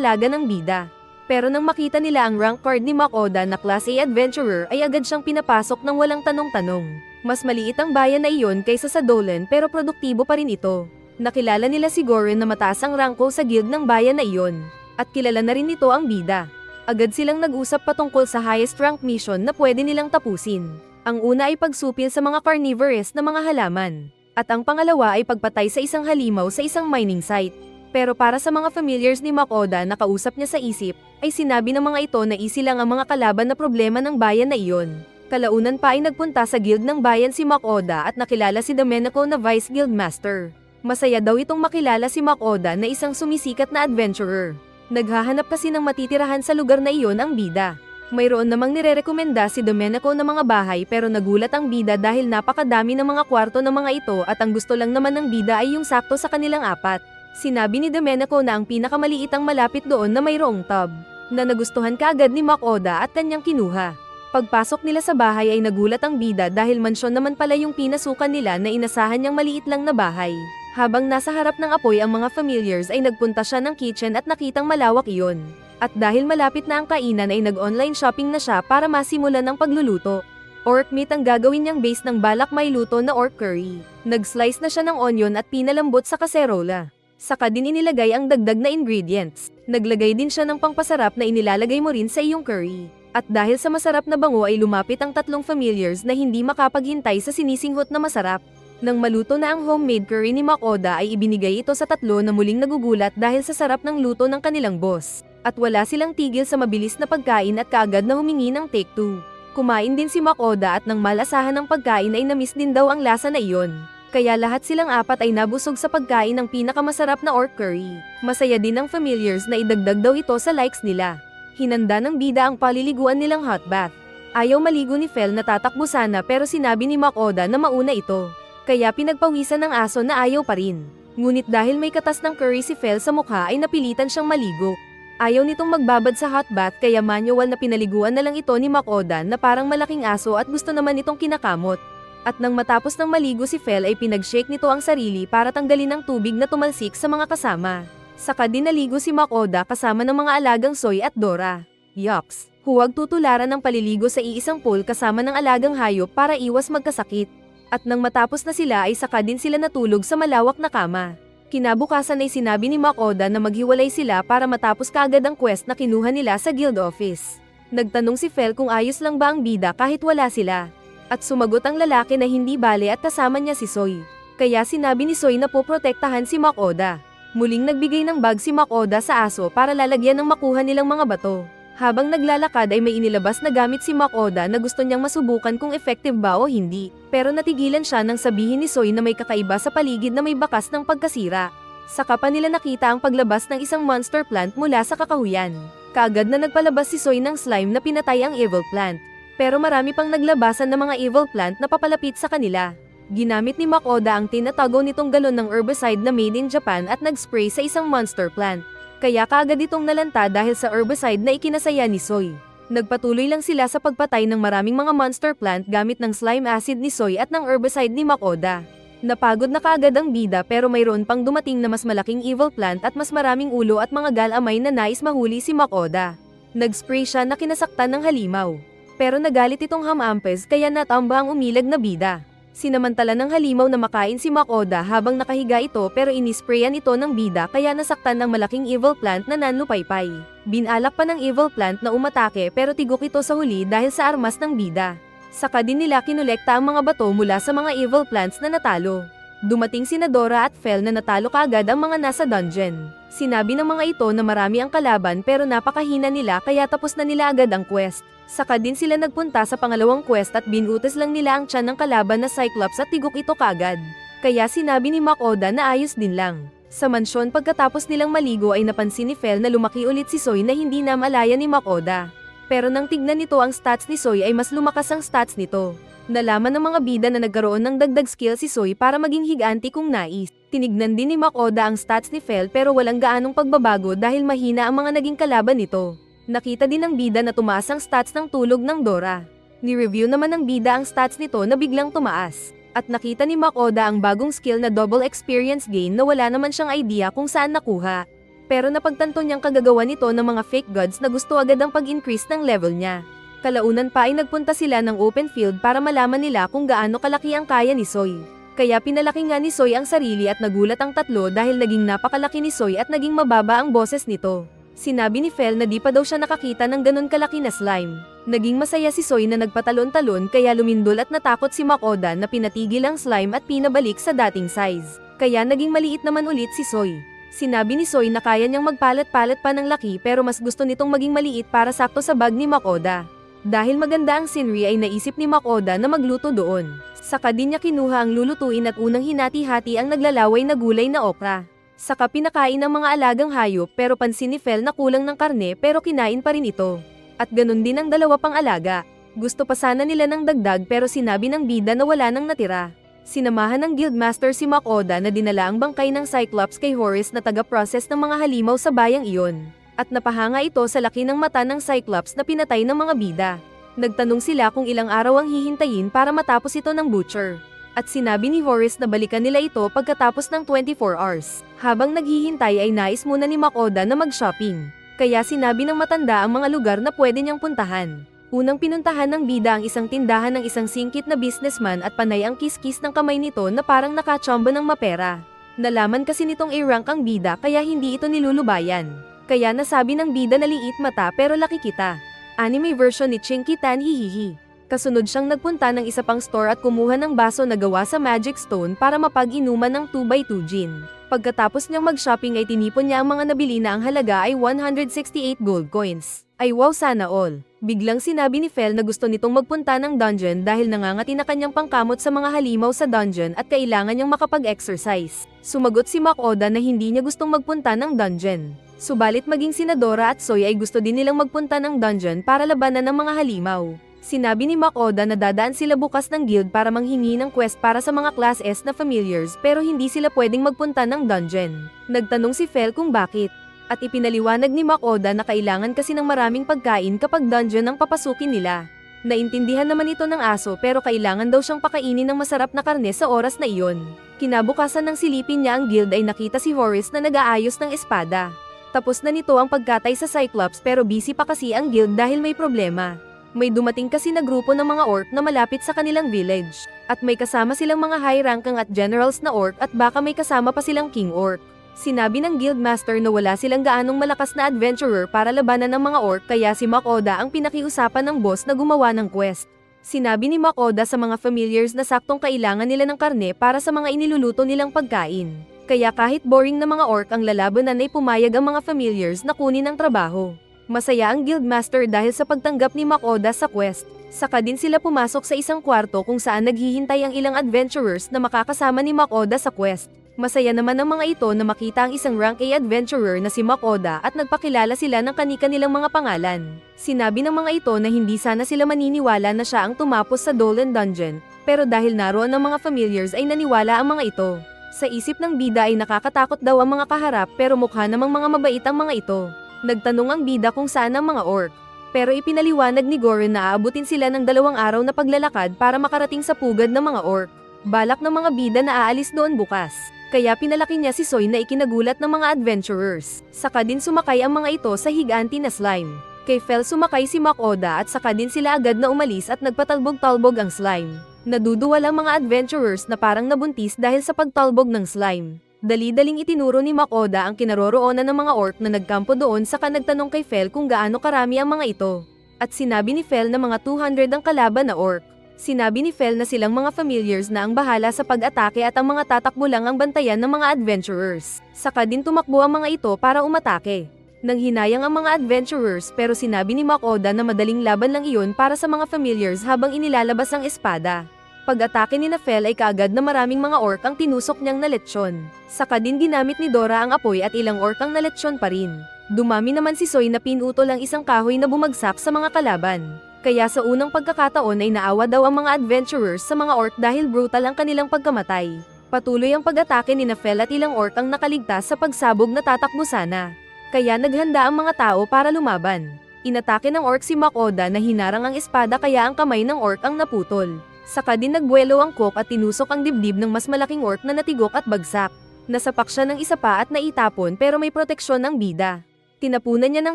alaga ng bida. Pero nang makita nila ang rank card ni Makoda na Class A Adventurer ay agad siyang pinapasok ng walang tanong-tanong. Mas maliit ang bayan na iyon kaysa sa Dolan pero produktibo pa rin ito. Nakilala nila si Goren na mataas ang rangko sa guild ng bayan na iyon. At kilala na rin nito ang bida. Agad silang nag-usap patungkol sa highest rank mission na pwede nilang tapusin. Ang una ay pagsupil sa mga carnivorous na mga halaman. At ang pangalawa ay pagpatay sa isang halimaw sa isang mining site. Pero para sa mga familiars ni Makoda na kausap niya sa isip, ay sinabi ng mga ito na easy lang ang mga kalaban na problema ng bayan na iyon. Kalaunan pa ay nagpunta sa guild ng bayan si Makoda at nakilala si Domenico na Vice Guild Master. Masaya daw itong makilala si Makoda na isang sumisikat na adventurer. Naghahanap kasi ng matitirahan sa lugar na iyon ang bida. Mayroon namang nirerekomenda si Domenico ng mga bahay pero nagulat ang bida dahil napakadami ng mga kwarto ng mga ito at ang gusto lang naman ng bida ay yung sakto sa kanilang apat. Sinabi ni Domenico na ang pinakamaliit ang malapit doon na mayroong tub, na nagustuhan kaagad ni Makoda at kanyang kinuha. Pagpasok nila sa bahay ay nagulat ang bida dahil mansyon naman pala yung pinasukan nila na inasahan niyang maliit lang na bahay. Habang nasa harap ng apoy ang mga familiars ay nagpunta siya ng kitchen at nakitang malawak iyon. At dahil malapit na ang kainan ay nag-online shopping na siya para masimulan ang pagluluto. Orc meat ang gagawin niyang base ng balak may luto na orc curry. Nag-slice na siya ng onion at pinalambot sa kaserola. Saka din inilagay ang dagdag na ingredients. Naglagay din siya ng pangpasarap na inilalagay mo rin sa iyong curry. At dahil sa masarap na bango ay lumapit ang tatlong familiars na hindi makapaghintay sa sinisinghot na masarap. Nang maluto na ang homemade curry ni Makoda ay ibinigay ito sa tatlo na muling nagugulat dahil sa sarap ng luto ng kanilang boss. At wala silang tigil sa mabilis na pagkain at kaagad na humingi ng take 2. Kumain din si Makoda at nang malasahan ng pagkain ay namiss din daw ang lasa na iyon. Kaya lahat silang apat ay nabusog sa pagkain ng pinakamasarap na orc curry. Masaya din ang familiars na idagdag daw ito sa likes nila. Hinanda ng bida ang paliliguan nilang hot bath. Ayaw maligo ni Fel na tatakbo sana pero sinabi ni Makoda na mauna ito. Kaya pinagpawisan ng aso na ayaw pa rin. Ngunit dahil may katas ng curry si Fel sa mukha ay napilitan siyang maligo. Ayaw nitong magbabad sa hot bath kaya manual na pinaliguan na lang ito ni Makoda na parang malaking aso at gusto naman itong kinakamot. At nang matapos ng maligo si Fel ay pinag-shake nito ang sarili para tanggalin ang tubig na tumalsik sa mga kasama. Saka din naligo si Makoda kasama ng mga alagang Soy at Dora. Yucks! Huwag tutularan ng paliligo sa iisang pool kasama ng alagang hayop para iwas magkasakit. At nang matapos na sila ay saka din sila natulog sa malawak na kama. Kinabukasan ay sinabi ni Makoda na maghiwalay sila para matapos kaagad ang quest na kinuha nila sa guild office. Nagtanong si Fel kung ayos lang ba ang bida kahit wala sila. At sumagot ang lalaki na hindi bale at kasama niya si Soy. Kaya sinabi ni Soy na poprotektahan si Makoda. Muling nagbigay ng bag si Makoda sa aso para lalagyan ng makuha nilang mga bato. Habang naglalakad ay may inilabas na gamit si Makoda na gusto niyang masubukan kung effective ba o hindi. Pero natigilan siya nang sabihin ni Soy na may kakaiba sa paligid na may bakas ng pagkasira. Saka pa nila nakita ang paglabas ng isang monster plant mula sa kakahuyan. Kaagad na nagpalabas si Soy ng slime na pinatay ang evil plant. Pero marami pang naglabasan ng mga evil plant na papalapit sa kanila. Ginamit ni Makoda ang tinatago nitong galon ng herbicide na made in Japan at nag-spray sa isang monster plant. Kaya kaagad itong nalanta dahil sa herbicide na ikinasaya ni Soy. Nagpatuloy lang sila sa pagpatay ng maraming mga monster plant gamit ng slime acid ni Soy at ng herbicide ni Makoda. Napagod na kaagad ang bida pero mayroon pang dumating na mas malaking evil plant at mas maraming ulo at mga galamay na nais mahuli si Makoda. Nag-spray siya na kinasaktan ng halimaw. Pero nagalit itong hamampes kaya natamba ang umilag na bida. Sinamantala ng halimaw na makain si Makoda habang nakahiga ito pero inisprayan ito ng bida kaya nasaktan ng malaking evil plant na nanlupaypay. Binalak pa ng evil plant na umatake pero tigok ito sa huli dahil sa armas ng bida. Saka din nila kinolekta ang mga bato mula sa mga evil plants na natalo. Dumating sina Dora at Fel na natalo kaagad ang mga nasa dungeon. Sinabi ng mga ito na marami ang kalaban pero napakahina nila kaya tapos na nila agad ang quest. Saka din sila nagpunta sa pangalawang quest at binutas lang nila ang tiyan ng kalaban na Cyclops at tigok ito kaagad. Kaya sinabi ni Makoda na ayos din lang. Sa mansyon pagkatapos nilang maligo ay napansin ni Fel na lumaki ulit si Soy na hindi na malaya ni Makoda. Pero nang tignan nito ang stats ni Soy ay mas lumakas ang stats nito. Nalaman ng mga bida na nagkaroon ng dagdag skill si Soy para maging higanti kung nais. Tinignan din ni Makoda ang stats ni Fel pero walang gaanong pagbabago dahil mahina ang mga naging kalaban nito. Nakita din ng bida na tumaas ang stats ng tulog ng Dora. Ni-review naman ng bida ang stats nito na biglang tumaas. At nakita ni Makoda ang bagong skill na double experience gain na wala naman siyang idea kung saan nakuha. Pero napagtanto niyang kagagawa nito ng mga fake gods na gusto agad ang pag-increase ng level niya. Kalaunan pa ay nagpunta sila ng open field para malaman nila kung gaano kalaki ang kaya ni Soy. Kaya pinalaki nga ni Soy ang sarili at nagulat ang tatlo dahil naging napakalaki ni Soy at naging mababa ang boses nito. Sinabi ni Fel na di pa daw siya nakakita ng ganun kalaki na slime. Naging masaya si Soy na nagpatalon-talon kaya lumindol at natakot si Makoda na pinatigil ang slime at pinabalik sa dating size. Kaya naging maliit naman ulit si Soy. Sinabi ni Soy na kaya niyang magpalat-palat pa ng laki pero mas gusto nitong maging maliit para sakto sa bag ni Makoda. Dahil maganda ang scenery ay naisip ni Makoda na magluto doon. Saka din niya kinuha ang lulutuin at unang hinati-hati ang naglalaway na gulay na okra. Saka pinakain ng mga alagang hayop pero pansin ni Fel na kulang ng karne pero kinain pa rin ito. At ganun din ang dalawa pang alaga. Gusto pa sana nila ng dagdag pero sinabi ng bida na wala nang natira. Sinamahan ng guildmaster si Makoda na dinala ang bangkay ng Cyclops kay Horace na taga-process ng mga halimaw sa bayang iyon. At napahanga ito sa laki ng mata ng Cyclops na pinatay ng mga bida. Nagtanong sila kung ilang araw ang hihintayin para matapos ito ng butcher. At sinabi ni Horace na balikan nila ito pagkatapos ng 24 hours. Habang naghihintay ay nais muna ni Makoda na mag-shopping. Kaya sinabi ng matanda ang mga lugar na pwede niyang puntahan. Unang pinuntahan ng bida ang isang tindahan ng isang singkit na businessman at panay ang kiskis ng kamay nito na parang nakachamba ng mapera. Nalaman kasi nitong A-rank ang bida kaya hindi ito nilulubayan. Kaya nasabi ng bida na liit mata pero laki kita. Anime version ni Chinky Tan hihihi. Kasunod siyang nagpunta ng isa pang store at kumuha ng baso na gawa sa magic stone para mapag-inuman ng 2x2 gin. Pagkatapos niyang mag-shopping ay tinipon niya ang mga nabili na ang halaga ay 168 gold coins. Ay wow, sana all. Biglang sinabi ni Fel na gusto nitong magpunta ng dungeon dahil nangangati na kanyang pangkamot sa mga halimaw sa dungeon at kailangan niyang makapag-exercise. Sumagot si Makoda na hindi niya gustong magpunta ng dungeon. Subalit maging si Dora at Soy ay gusto din nilang magpunta ng dungeon para labanan ng mga halimaw. Sinabi ni Makoda na dadaan sila bukas ng guild para manghingi ng quest para sa mga Class S na familiars pero hindi sila pwedeng magpunta ng dungeon. Nagtanong si Fel kung bakit. At ipinaliwanag ni Makoda na kailangan kasi ng maraming pagkain kapag dungeon ang papasukin nila. Naintindihan naman ito ng aso pero kailangan daw siyang pakainin ng masarap na karne sa oras na iyon. Kinabukasan ng silipin niya ang guild ay nakita si Horace na nag-aayos ng espada. Tapos na nito ang pagkatay sa Cyclops pero busy pa kasi ang guild dahil may problema. May dumating kasi na grupo ng mga orc na malapit sa kanilang village. At may kasama silang mga high-ranking at generals na orc at baka may kasama pa silang king orc. Sinabi ng guildmaster na wala silang gaanong malakas na adventurer para labanan ng mga orc kaya si Makoda ang pinakiusapan ng boss na gumawa ng quest. Sinabi ni Makoda sa mga familiars na saktong kailangan nila ng karne para sa mga iniluluto nilang pagkain. Kaya kahit boring na mga orc ang lalabanan ay pumayag ang mga familiars na kunin ang trabaho. Masaya ang guildmaster dahil sa pagtanggap ni Makoda sa quest. Saka din sila pumasok sa isang kwarto kung saan naghihintay ang ilang adventurers na makakasama ni Makoda sa quest. Masaya naman ang mga ito na makita ang isang rank A adventurer na si Makoda at nagpakilala sila ng kani-kanilang mga pangalan. Sinabi ng mga ito na hindi sana sila maniniwala na siya ang tumapos sa Dolan Dungeon, pero dahil naroon ang mga familiars ay naniwala ang mga ito. Sa isip ng bida ay nakakatakot daw ang mga kaharap pero mukha namang mga mabait ang mga ito. Nagtanong ang bida kung saan ang mga orc. Pero ipinaliwanag ni Goren na aabutin sila ng 2 araw na paglalakad para makarating sa pugad ng mga orc. Balak ng mga bida na aalis doon bukas. Kaya pinalaki niya si Soy na ikinagulat ng mga adventurers. Saka din sumakay ang mga ito sa higanti na slime. Kay Fel sumakay si Makoda at saka din sila agad na umalis at nagpatalbog-talbog ang slime. Naduduwal ang mga adventurers na parang nabuntis dahil sa pagtalbog ng slime. Dali-daling itinuro ni Makoda ang kinaroroonan ng mga orc na nagkampo doon saka nagtanong kay Fel kung gaano karami ang mga ito. At sinabi ni Fel na mga 200 ang kalaban na orc. Sinabi ni Fel na silang mga familiars na ang bahala sa pag-atake at ang mga tatakbo lang ang bantayan ng mga adventurers. Saka din tumakbo ang mga ito para umatake. Nanghinayang ang mga adventurers pero sinabi ni Makoda na madaling laban lang iyon para sa mga familiars habang inilalabas ang espada. Pag-atake ni Fel ay kaagad na maraming mga orc ang tinusok niyang na lechon. Saka din ginamit ni Dora ang apoy at ilang orc ang na lechon pa rin. Dumami naman si Soy na pinutol ang isang kahoy na bumagsak sa mga kalaban. Kaya sa unang pagkakataon ay naawa daw ang mga adventurers sa mga orc dahil brutal ang kanilang pagkamatay. Patuloy ang pag-atake ni Fel at ilang orc ang nakaligtas sa pagsabog na tatakbo sana. Kaya naghanda ang mga tao para lumaban. Inatake ng orc si Makoda na hinarang ang espada kaya ang kamay ng orc ang naputol. Saka din nagbuwelo ang cook at tinusok ang dibdib ng mas malaking orc na natigok at bagsak. Nasapak siya ng isa pa at naitapon pero may proteksyon ang bida. Tinapunan niya ng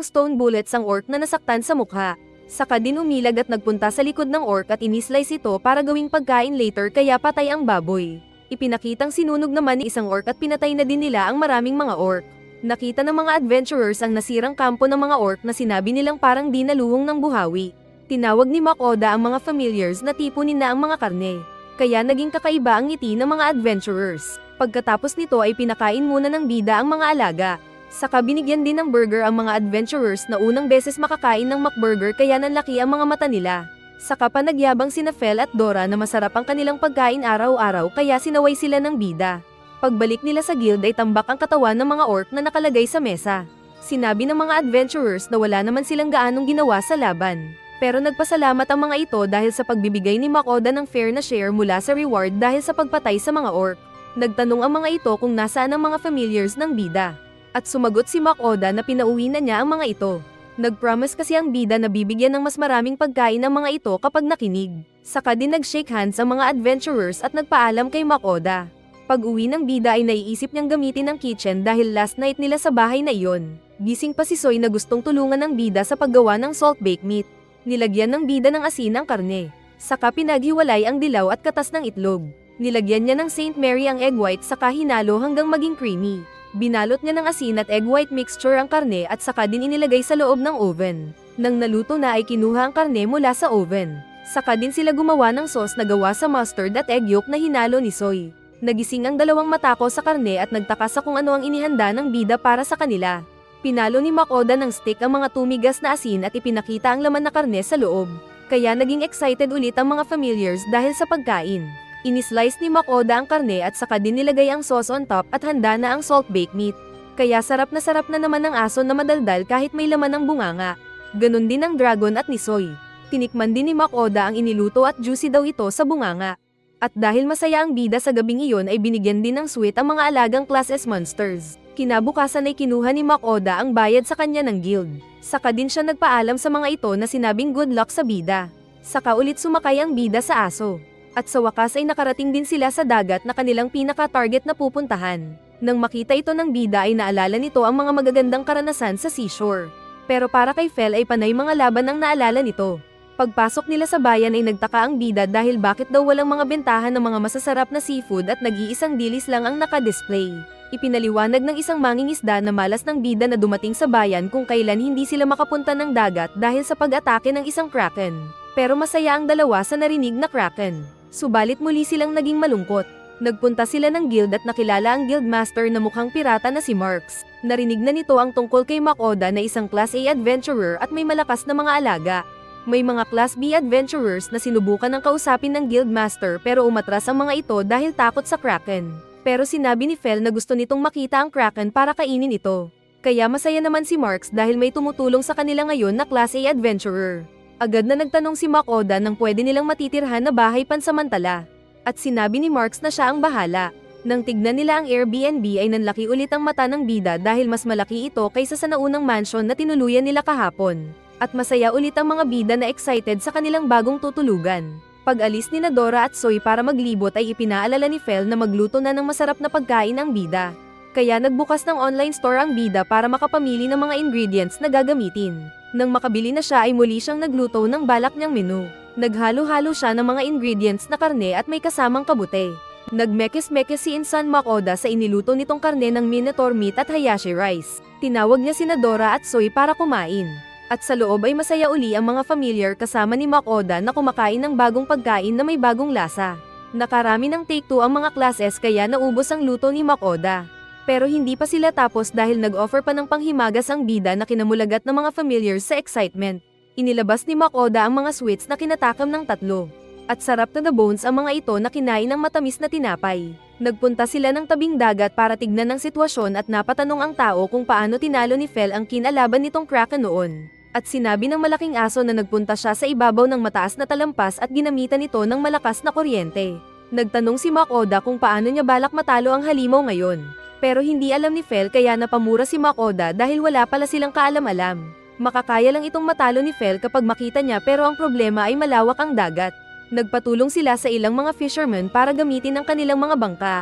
stone bullets ang orc na nasaktan sa mukha. Saka din umilag at nagpunta sa likod ng orc at inislice ito para gawing pagkain later kaya patay ang baboy. Ipinakitang sinunog naman ni isang orc at pinatay na din nila ang maraming mga orc. Nakita ng mga adventurers ang nasirang kampo ng mga orc na sinabi nilang parang di naluhong ng buhawi. Tinawag ni Makoda ang mga familiars na tipunin na ang mga karne. Kaya naging kakaiba ang ngiti ng mga adventurers. Pagkatapos nito ay pinakain muna ng bida ang mga alaga. Saka binigyan din ng burger ang mga adventurers na unang beses makakain ng McBurger kaya nanlaki ang mga mata nila. Saka pa nagyabang sina Fel at Dora na masarap ang kanilang pagkain araw-araw kaya sinaway sila ng bida. Pagbalik nila sa guild ay tambak ang katawan ng mga orc na nakalagay sa mesa. Sinabi ng mga adventurers na wala naman silang gaanong ginawa sa laban. Pero nagpasalamat ang mga ito dahil sa pagbibigay ni Makoda ng fair na share mula sa reward dahil sa pagpatay sa mga orc. Nagtanong ang mga ito kung nasaan ang mga familiars ng bida. At sumagot si Makoda na pinauwi na niya ang mga ito. Nag-promise kasi ang bida na bibigyan ng mas maraming pagkain ang mga ito kapag nakinig. Saka din nag-shake hands ang mga adventurers at nagpaalam kay Makoda. Pag-uwi ng bida ay naiisip niyang gamitin ang kitchen dahil last night nila sa bahay na iyon. Gising pa si Soy na gustong tulungan ng bida sa paggawa ng salt baked meat. Nilagyan ng bida ng asin ang karne. Saka pinaghiwalay ang dilaw at katas ng itlog. Nilagyan niya ng St. Mary ang egg white saka hinalo hanggang maging creamy. Binalot niya ng asin at egg white mixture ang karne at saka din inilagay sa loob ng oven. Nang naluto na ay kinuha ang karne mula sa oven. Saka din sila gumawa ng sauce na gawa sa mustard at egg yolk na hinalo ni Soy. Nagising ang dalawang matako sa karne at nagtaka sa kung ano ang inihanda ng bida para sa kanila. Pinalo ni Makoda ng stick ang mga tumigas na asin at ipinakita ang laman na karne sa loob. Kaya naging excited ulit ang mga familiars dahil sa pagkain. Inislice ni Makoda ang karne at saka din nilagay ang sauce on top at handa na ang salt baked meat. Kaya sarap na naman ng aso na madaldal kahit may laman ng bunganga. Ganon din ang dragon at ni Soy. Tinikman din ni Makoda ang iniluto at juicy daw ito sa bunganga. At dahil masaya ang bida sa gabing iyon ay binigyan din ng sweet ang mga alagang class S monsters. Kinabukasan ay kinuha ni Makoda ang bayad sa kanya ng guild. Saka din siya nagpaalam sa mga ito na sinabing good luck sa bida. Saka ulit sumakay ang bida sa aso. At sa wakas ay nakarating din sila sa dagat na kanilang pinaka-target na pupuntahan. Nang makita ito ng bida ay naalala nito ang mga magagandang karanasan sa seashore. Pero para kay Fel ay panay mga laban ang naalala nito. Pagpasok nila sa bayan ay nagtaka ang bida dahil bakit daw walang mga bentahan ng mga masasarap na seafood at nag-iisang dilis lang ang naka-display. Ipinaliwanag ng isang mangingisda na malas ng bida na dumating sa bayan kung kailan hindi sila makapunta ng dagat dahil sa pag-atake ng isang kraken. Pero masaya ang dalawa sa narinig na kraken. Subalit muli silang naging malungkot. Nagpunta sila ng guild at nakilala ang guildmaster na mukhang pirata na si Marks. Narinig na nito ang tungkol kay Makoda na isang Class A adventurer at may malakas na mga alaga. May mga Class B adventurers na sinubukan ng kausapin ng guildmaster pero umatras ang mga ito dahil takot sa kraken. Pero sinabi ni Fel na gusto nitong makita ang kraken para kainin ito. Kaya masaya naman si Marks dahil may tumutulong sa kanila ngayon na Class A adventurer. Agad na nagtanong si Makoda nang pwede nilang matitirhan na bahay pansamantala. At sinabi ni Marks na siya ang bahala. Nang tignan nila ang Airbnb ay nanlaki ulit ang mata ng bida dahil mas malaki ito kaysa sa naunang mansion na tinuluyan nila kahapon. At masaya ulit ang mga bida na excited sa kanilang bagong tutulugan. Pag-alis ni Dora at Soy para maglibot ay ipinaalala ni Fel na magluto na ng masarap na pagkain ang bida. Kaya nagbukas ng online store ang bida para makapamili ng mga ingredients na gagamitin. Nang makabili na siya ay muli siyang nagluto ng balak niyang menu. Naghalo-halo siya ng mga ingredients na karne at may kasamang kabute. Nagmekes-mekes si Insan Makoda sa iniluto nitong karne ng Minotaur meat at Hayashi rice. Tinawag niya si Dora at Soy para kumain. At sa loob ay masaya uli ang mga familiar kasama ni Makoda na kumakain ng bagong pagkain na may bagong lasa. Nakarami ng take-two ang mga classes kaya naubos ang luto ni Makoda. Pero hindi pa sila tapos dahil nag-offer pa ng panghimagas ang bida na kinamulagat ng mga familiars sa excitement. Inilabas ni Makoda ang mga sweets na kinatakam ng tatlo. At sarap na the bones ang mga ito na kinain ng matamis na tinapay. Nagpunta sila ng tabing dagat para tignan ang sitwasyon at napatanong ang tao kung paano tinalo ni Fel ang kinalaban nitong kraken noon. At sinabi ng malaking aso na nagpunta siya sa ibabaw ng mataas na talampas at ginamitan ito ng malakas na kuryente. Nagtanong si Makoda kung paano niya balak matalo ang halimaw ngayon. Pero hindi alam ni Fel kaya napamura si Makoda dahil wala pala silang kaalam-alam. Makakaya lang itong matalo ni Fel kapag makita niya pero ang problema ay malawak ang dagat. Nagpatulong sila sa ilang mga fishermen para gamitin ang kanilang mga bangka.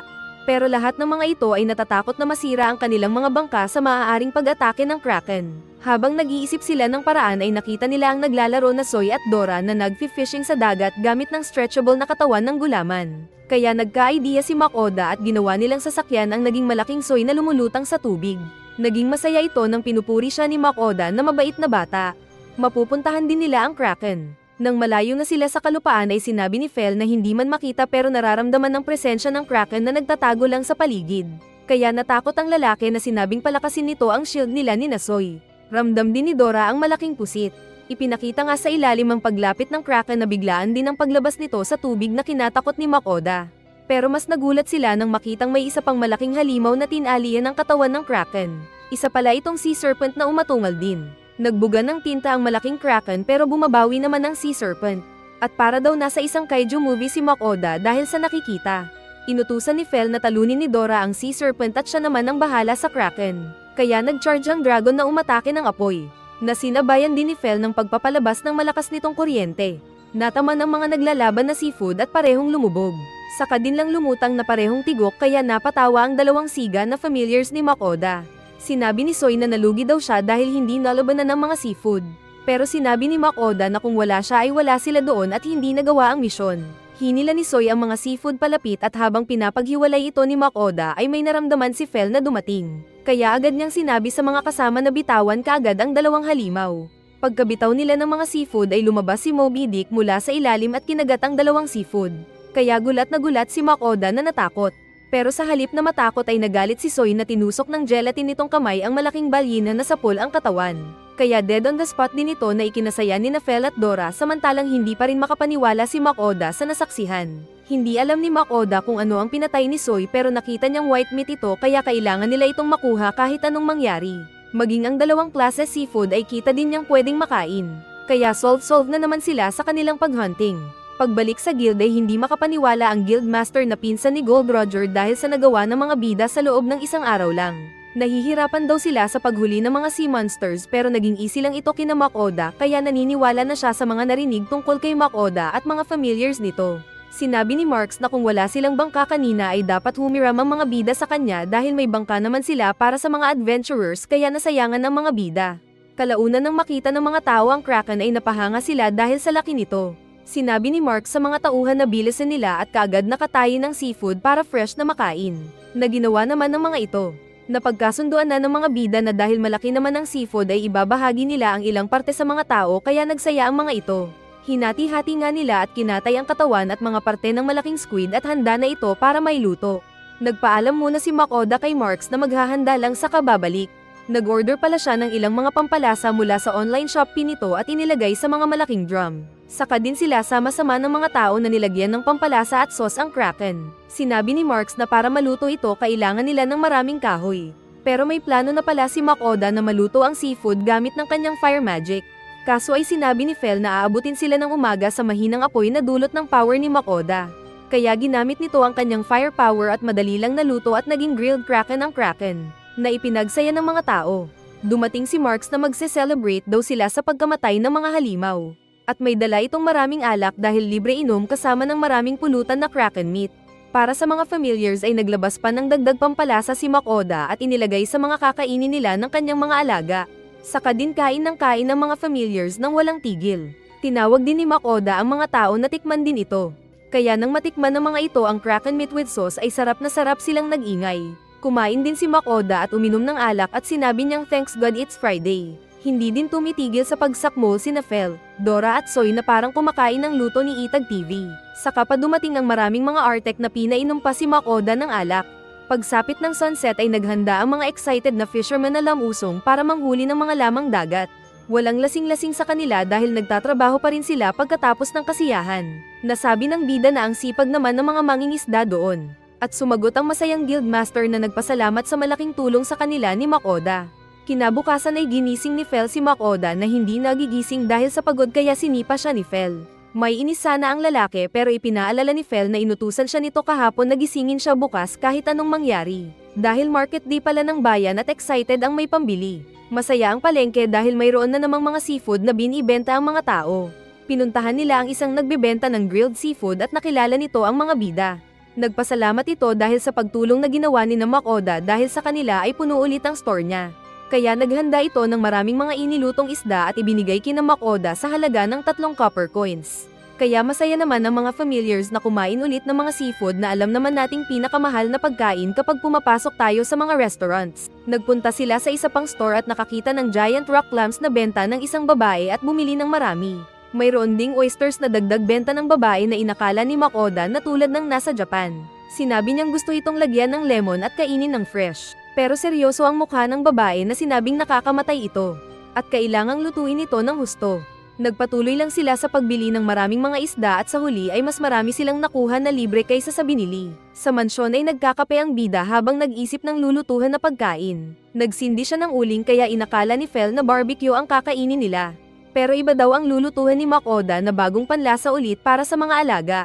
Pero lahat ng mga ito ay natatakot na masira ang kanilang mga bangka sa maaaring pag-atake ng kraken. Habang nag-iisip sila ng paraan ay nakita nila ang naglalaro na Soy at Dora na nag-fishing sa dagat gamit ng stretchable na katawan ng gulaman. Kaya nagka-idea si Makoda at ginawa nilang sasakyan ang naging malaking Soy na lumulutang sa tubig. Naging masaya ito nang pinupuri siya ni Makoda na mabait na bata. Mapupuntahan din nila ang kraken. Nang malayo na sila sa kalupaan ay sinabi ni Fel na hindi man makita pero nararamdaman ng presensya ng kraken na nagtatago lang sa paligid. Kaya natakot ang lalaki na sinabing palakasin nito ang shield nila ni Soy. Ramdam din ni Dora ang malaking pusit. Ipinakita nga sa ilalim ang paglapit ng kraken na biglaan din ang paglabas nito sa tubig na kinatakot ni Makoda. Pero mas nagulat sila nang makitang may isa pang malaking halimaw na tinalian ang katawan ng kraken. Isa pala itong sea serpent na umatungal din. Nagbuga ng tinta ang malaking kraken pero bumabawi naman ang sea serpent. At para daw nasa isang kaiju movie si Makoda dahil sa nakikita. Inutusan ni Fel na talunin ni Dora ang sea serpent at siya naman ang bahala sa kraken. Kaya nag-charge ang dragon na umatake ng apoy. Nasinabayan din ni Fel ng pagpapalabas ng malakas nitong kuryente. Nataman ang mga naglalaban na seafood at parehong lumubog. Saka din lang lumutang na parehong tigok kaya napatawa ang dalawang siga na familiars ni Makoda. Sinabi ni Soy na nalugi daw siya dahil hindi nalabanan ng mga seafood. Pero sinabi ni Makoda na kung wala siya ay wala sila doon at hindi nagawa ang misyon. Hinila ni Soy ang mga seafood palapit at habang pinapaghiwalay ito ni Makoda ay may naramdaman si Fel na dumating. Kaya agad niyang sinabi sa mga kasama na bitawan kaagad ang dalawang halimaw. Pagkabitaw nila ng mga seafood ay lumabas si Moby Dick mula sa ilalim at kinagat ang dalawang seafood. Kaya gulat na gulat si Makoda na natakot. Pero sa halip na matakot ay nagalit si Soy na tinusok ng gelatin nitong kamay ang malaking balyena na sapol ang katawan. Kaya dead on the spot din ito na ikinasaya ni Nafel at Dora samantalang hindi pa rin makapaniwala si Makoda sa nasaksihan. Hindi alam ni Makoda kung ano ang pinatay ni Soy pero nakita niyang white meat ito kaya kailangan nila itong makuha kahit anong mangyari. Maging ang dalawang klase seafood ay kita din niyang pwedeng makain. Kaya solve na naman sila sa kanilang paghunting. Pagbalik sa guild ay hindi makapaniwala ang guildmaster na pinsan ni Gold Roger dahil sa nagawa ng mga bida sa loob ng isang araw lang. Nahihirapan daw sila sa paghuli ng mga sea monsters pero naging easy lang ito kina Makoda kaya naniniwala na siya sa mga narinig tungkol kay Makoda at mga familiars nito. Sinabi ni Marks na kung wala silang bangka kanina ay dapat humiram ang mga bida sa kanya dahil may bangka naman sila para sa mga adventurers kaya nasayangan ng mga bida. Kalaunan nang makita ng mga tao ang Kraken ay napahanga sila dahil sa laki nito. Sinabi ni Mark sa mga tauhan na bilisan nila at kaagad nakatayin ng seafood para fresh na makain. Na ginawa naman ng mga ito. Napagkasunduan na ng mga bida na dahil malaki naman ang seafood ay ibabahagi nila ang ilang parte sa mga tao kaya nagsaya ang mga ito. Hinati-hati nga nila at kinatay ang katawan at mga parte ng malaking squid at handa na ito para mailuto. Nagpaalam muna si Makoda kay Marks na maghahanda lang sa kababalik. Nag-order pala siya ng ilang mga pampalasa mula sa online Shopee nito at inilagay sa mga malaking drum. Saka din sila sama-sama ng mga tao na nilagyan ng pampalasa at sauce ang Kraken. Sinabi ni Marks na para maluto ito kailangan nila ng maraming kahoy. Pero may plano na pala si Makoda na maluto ang seafood gamit ng kanyang fire magic. Kaso ay sinabi ni Fel na aabutin sila ng umaga sa mahinang apoy na dulot ng power ni Makoda. Kaya ginamit nito ang kanyang firepower at madali lang naluto at naging grilled Kraken ang Kraken, na ipinagsaya ng mga tao. Dumating si Marks na magse-celebrate daw sila sa pagkamatay ng mga halimaw. At may dala itong maraming alak dahil libre inom kasama ng maraming pulutan na Kraken meat. Para sa mga familiars ay naglabas pa ng dagdag pampalasa si Makoda at inilagay sa mga kakainin nila ng kanyang mga alaga. Saka din kain ng mga familiars nang walang tigil. Tinawag din ni Makoda ang mga tao na tikman din ito. Kaya nang matikman ng mga ito ang Kraken meat with sauce ay sarap na sarap silang nag-ingay. Kumain din si Makoda at uminom ng alak at sinabi niyang thanks God it's Friday. Hindi din tumitigil sa pagsakmol si Nafel, Dora at Soy na parang kumakain ng luto ni Itag TV. Saka pa dumating ang maraming mga artek na pinainom pa si Makoda ng alak. Pagsapit ng sunset ay naghanda ang mga excited na fishermen na lamusong para manghuli ng mga lamang dagat. Walang lasing-lasing sa kanila dahil nagtatrabaho pa rin sila pagkatapos ng kasiyahan. Nasabi ng bida na ang sipag naman ng mga mangingisda doon. At sumagot ang masayang guildmaster na nagpasalamat sa malaking tulong sa kanila ni Makoda. Kinabukasan ay ginising ni Fel si Makoda na hindi nagigising dahil sa pagod kaya sinipa siya ni Fel. May inis sana ang lalaki pero ipinaalala ni Fel na inutusan siya nito kahapon na gisingin siya bukas kahit anong mangyari. Dahil market day pala ng bayan at excited ang may pambili. Masaya ang palengke dahil mayroon na namang mga seafood na binibenta ang mga tao. Pinuntahan nila ang isang nagbebenta ng grilled seafood at nakilala nito ang mga bida. Nagpasalamat ito dahil sa pagtulong na ginawa ni Makoda dahil sa kanila ay puno ulit ang store niya. Kaya naghanda ito ng maraming mga inilutong isda at ibinigay kina Makoda sa halaga ng 3 copper coins. Kaya masaya naman ang mga familiars na kumain ulit ng mga seafood na alam naman nating pinakamahal na pagkain kapag pumapasok tayo sa mga restaurants. Nagpunta sila sa isa pang store at nakakita ng giant rock clams na benta ng isang babae at bumili ng marami. Mayroon ding oysters na dagdag benta ng babae na inakala ni Makoda na tulad ng nasa Japan. Sinabi niyang gusto itong lagyan ng lemon at kainin ng fresh. Pero seryoso ang mukha ng babae na sinabing nakakamatay ito. At kailangang lutuin ito ng husto. Nagpatuloy lang sila sa pagbili ng maraming mga isda at sa huli ay mas marami silang nakuha na libre kaysa sa binili. Sa mansyon ay nagkakape ang bida habang nag-isip ng lulutuhan na pagkain. Nagsindi siya ng uling kaya inakala ni Fel na barbecue ang kakainin nila. Pero iba daw ang lulutuhan ni Makoda na bagong panlasa ulit para sa mga alaga.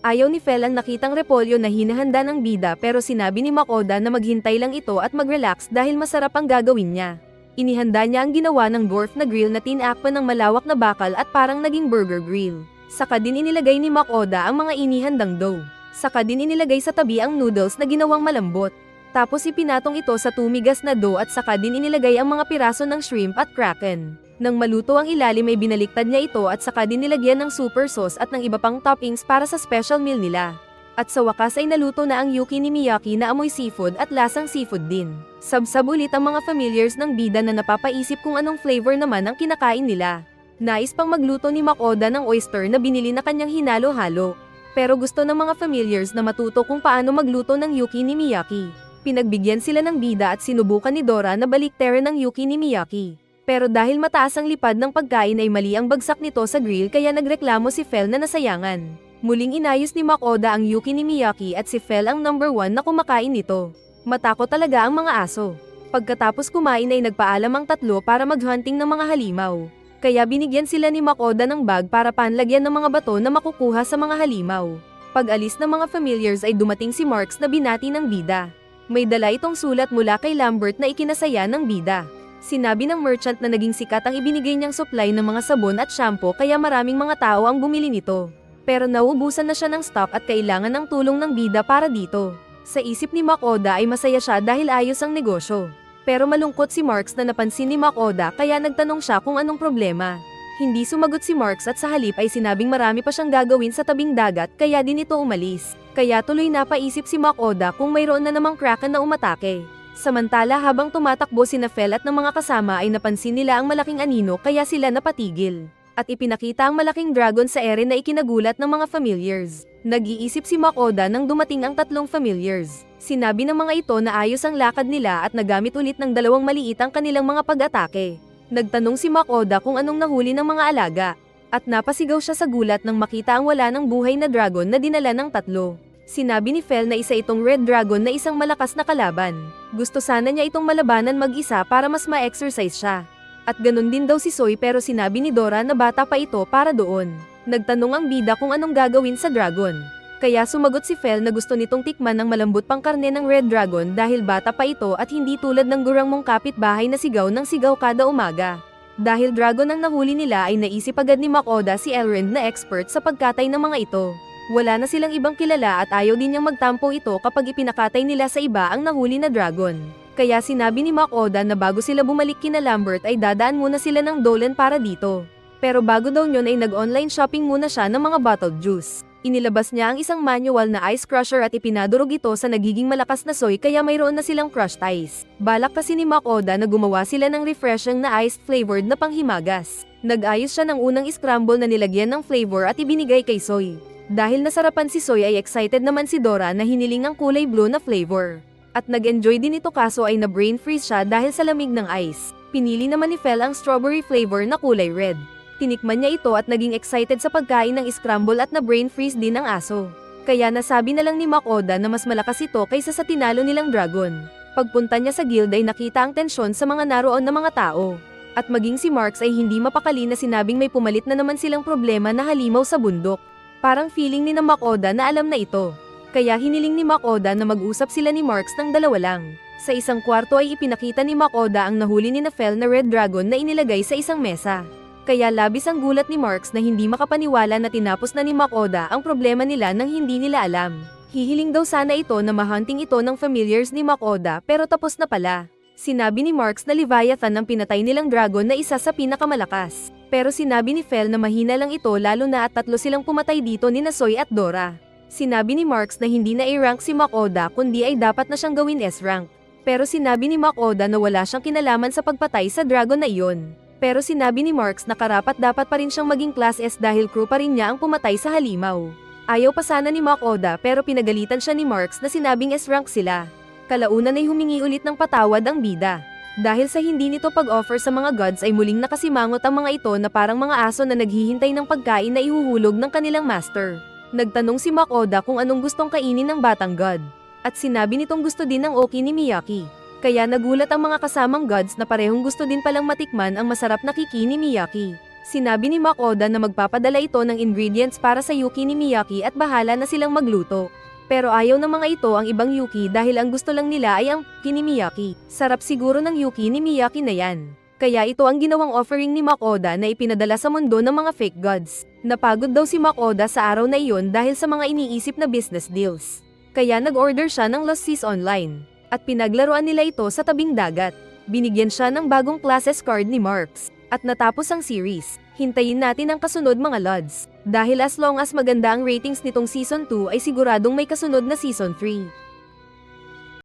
Ayaw ni Fel ang nakitang repolyo na hinahanda ng bida pero sinabi ni Makoda na maghintay lang ito at mag-relax dahil masarap ang gagawin niya. Inihanda niya ang ginawa ng dwarf na grill na tinakpan ng malawak na bakal at parang naging burger grill. Saka din inilagay ni Makoda ang mga inihandang dough. Saka din inilagay sa tabi ang noodles na ginawang malambot. Tapos ipinatong ito sa tumigas na dough at saka din inilagay ang mga piraso ng shrimp at Kraken. Nang maluto ang ilalim ay binaliktad niya ito at saka din nilagyan ng super sauce at ng iba pang toppings para sa special meal nila. At sa wakas ay naluto na ang Yuki ni Miyaki na amoy seafood at lasang seafood din. Sabsab ulit ang mga familiars ng bida na napapaisip kung anong flavor naman ang kinakain nila. Nais pang magluto ni Makoda ng oyster na binili na kanyang hinalo-halo. Pero gusto ng mga familiars na matuto kung paano magluto ng Yuki ni Miyaki. Pinagbigyan sila ng bida at sinubukan ni Dora na baliktarin ng Yuki ni Miyaki. Pero dahil mataas ang lipad ng pagkain ay mali ang bagsak nito sa grill kaya nagreklamo si Fel na nasayangan. Muling inayos ni Makoda ang Yuki ni Miyaki at si Fel ang number 1 na kumakain nito. Matakot talaga ang mga aso. Pagkatapos kumain ay nagpaalam ang tatlo para maghunting ng mga halimaw. Kaya binigyan sila ni Makoda ng bag para panlagyan ng mga bato na makukuha sa mga halimaw. Pag-alis ng mga familiars ay dumating si Marks na binati ng bida. May dala itong sulat mula kay Lambert na ikinasaya ng bida. Sinabi ng merchant na naging sikat ang ibinigay niyang supply ng mga sabon at shampoo kaya maraming mga tao ang bumili nito. Pero nauubusan na siya ng stock at kailangan ng tulong ng bida para dito. Sa isip ni Makoda ay masaya siya dahil ayos ang negosyo. Pero malungkot si Marks na napansin ni Makoda kaya nagtanong siya kung anong problema. Hindi sumagot si Marks at sa halip ay sinabing marami pa siyang gagawin sa tabing dagat kaya din ito umalis. Kaya tuloy napaisip si Makoda kung mayroon na namang kraken na umatake. Samantala habang tumatakbo sina Fel at ng mga kasama ay napansin nila ang malaking anino kaya sila napatigil. At ipinakita ang malaking dragon sa ere na ikinagulat ng mga familiars. Nag-iisip si Makoda nang dumating ang tatlong familiars. Sinabi ng mga ito na ayos ang lakad nila at nagamit ulit ng dalawang maliit ang kanilang mga pag-atake. Nagtanong si Makoda kung anong nahuli ng mga alaga. At napasigaw siya sa gulat nang makita ang wala ng buhay na dragon na dinala ng tatlo. Sinabi ni Fel na isa itong red dragon na isang malakas na kalaban. Gusto sana niya itong malabanan mag-isa para mas ma-exercise siya. At ganun din daw si Soy pero sinabi ni Dora na bata pa ito para doon. Nagtanong ang bida kung anong gagawin sa dragon. Kaya sumagot si Fel na gusto nitong tikman ng malambot pang karne ng red dragon dahil bata pa ito at hindi tulad ng gurang mong kapitbahay na sigaw ng sigaw kada umaga. Dahil dragon ang nahuli nila ay naisip agad ni Makoda si Elrond na expert sa pagkatay ng mga ito. Wala na silang ibang kilala at ayaw din niyang magtampo ito kapag ipinakatay nila sa iba ang nahuli na dragon. Kaya sinabi ni Makoda na bago sila bumalik kina Lambert ay dadaan muna sila ng Dolan para dito. Pero bago daw yun ay nag-online shopping muna siya ng mga bottled juice. Inilabas niya ang isang manual na ice crusher at ipinadurog ito sa nagiging malakas na soy kaya mayroon na silang crushed ice. Balak kasi ni Makoda na gumawa sila ng refreshing na iced flavored na panghimagas. Nag-ayos siya ng unang scramble na nilagyan ng flavor at ibinigay kay Soy. Dahil nasarapan si Soy ay excited naman si Dora na hiniling ang kulay blue na flavor. At nag-enjoy din ito kaso ay na-brain freeze siya dahil sa lamig ng ice. Pinili naman ni Fel ang strawberry flavor na kulay red. Tinikman niya ito at naging excited sa pagkain ng scramble at na-brain freeze din ang aso. Kaya nasabi na lang ni Makoda na mas malakas ito kaysa sa tinalo nilang dragon. Pagpunta niya sa guild ay nakita ang tensyon sa mga naroon na mga tao. At maging si Marks ay hindi mapakali na sinabing may pumalit na naman silang problema na halimaw sa bundok. Parang feeling ni na Makoda na alam na ito. Kaya hiniling ni Makoda na mag-usap sila ni Marks ng dalawa lang. Sa isang kwarto ay ipinakita ni Makoda ang nahuli ni Fel na red dragon na inilagay sa isang mesa. Kaya labis ang gulat ni Marks na hindi makapaniwala na tinapos na ni Makoda ang problema nila nang hindi nila alam. Hihiling daw sana ito na mahunting ito ng familiars ni Makoda pero tapos na pala. Sinabi ni Marks na Leviathan ang pinatay nilang dragon na isa sa pinakamalakas. Pero sinabi ni Fel na mahina lang ito lalo na at tatlo silang pumatay dito ni Soy at Dora. Sinabi ni Marks na hindi na A-rank si Makoda kundi ay dapat na siyang gawin S-rank. Pero sinabi ni Makoda na wala siyang kinalaman sa pagpatay sa dragon na iyon. Pero sinabi ni Marks na karapat dapat pa rin siyang maging class S dahil crew pa rin niya ang pumatay sa halimaw. Ayaw pa sana ni Makoda pero pinagalitan siya ni Marks na sinabing S-rank sila. Kalaunan ay humingi ulit ng patawad ang bida. Dahil sa hindi nito pag-offer sa mga gods ay muling nakasimangot ang mga ito na parang mga aso na naghihintay ng pagkain na ihuhulog ng kanilang master. Nagtanong si Makoda kung anong gustong kainin ng batang god. At sinabi nitong gusto din ng Oki ni Miyaki. Kaya nagulat ang mga kasamang gods na parehong gusto din palang matikman ang masarap na kiki ni Miyaki. Sinabi ni Makoda na magpapadala ito ng ingredients para sa Yuki ni Miyaki at bahala na silang magluto. Pero ayaw ng mga ito ang ibang Yuki dahil ang gusto lang nila ay ang Yuki ni Miyaki. Sarap siguro ng Yuki ni Miyaki na yan. Kaya ito ang ginawang offering ni Makoda na ipinadala sa mundo ng mga fake gods. Napagod daw si Makoda sa araw na iyon dahil sa mga iniisip na business deals. Kaya nag-order siya ng Lost Seas Online. At pinaglaruan nila ito sa tabing dagat. Binigyan siya ng bagong classes card ni Marks. At natapos ang series. Hintayin natin ang kasunod mga lods. Dahil as long as maganda ang ratings nitong season 2 ay siguradong may kasunod na season 3.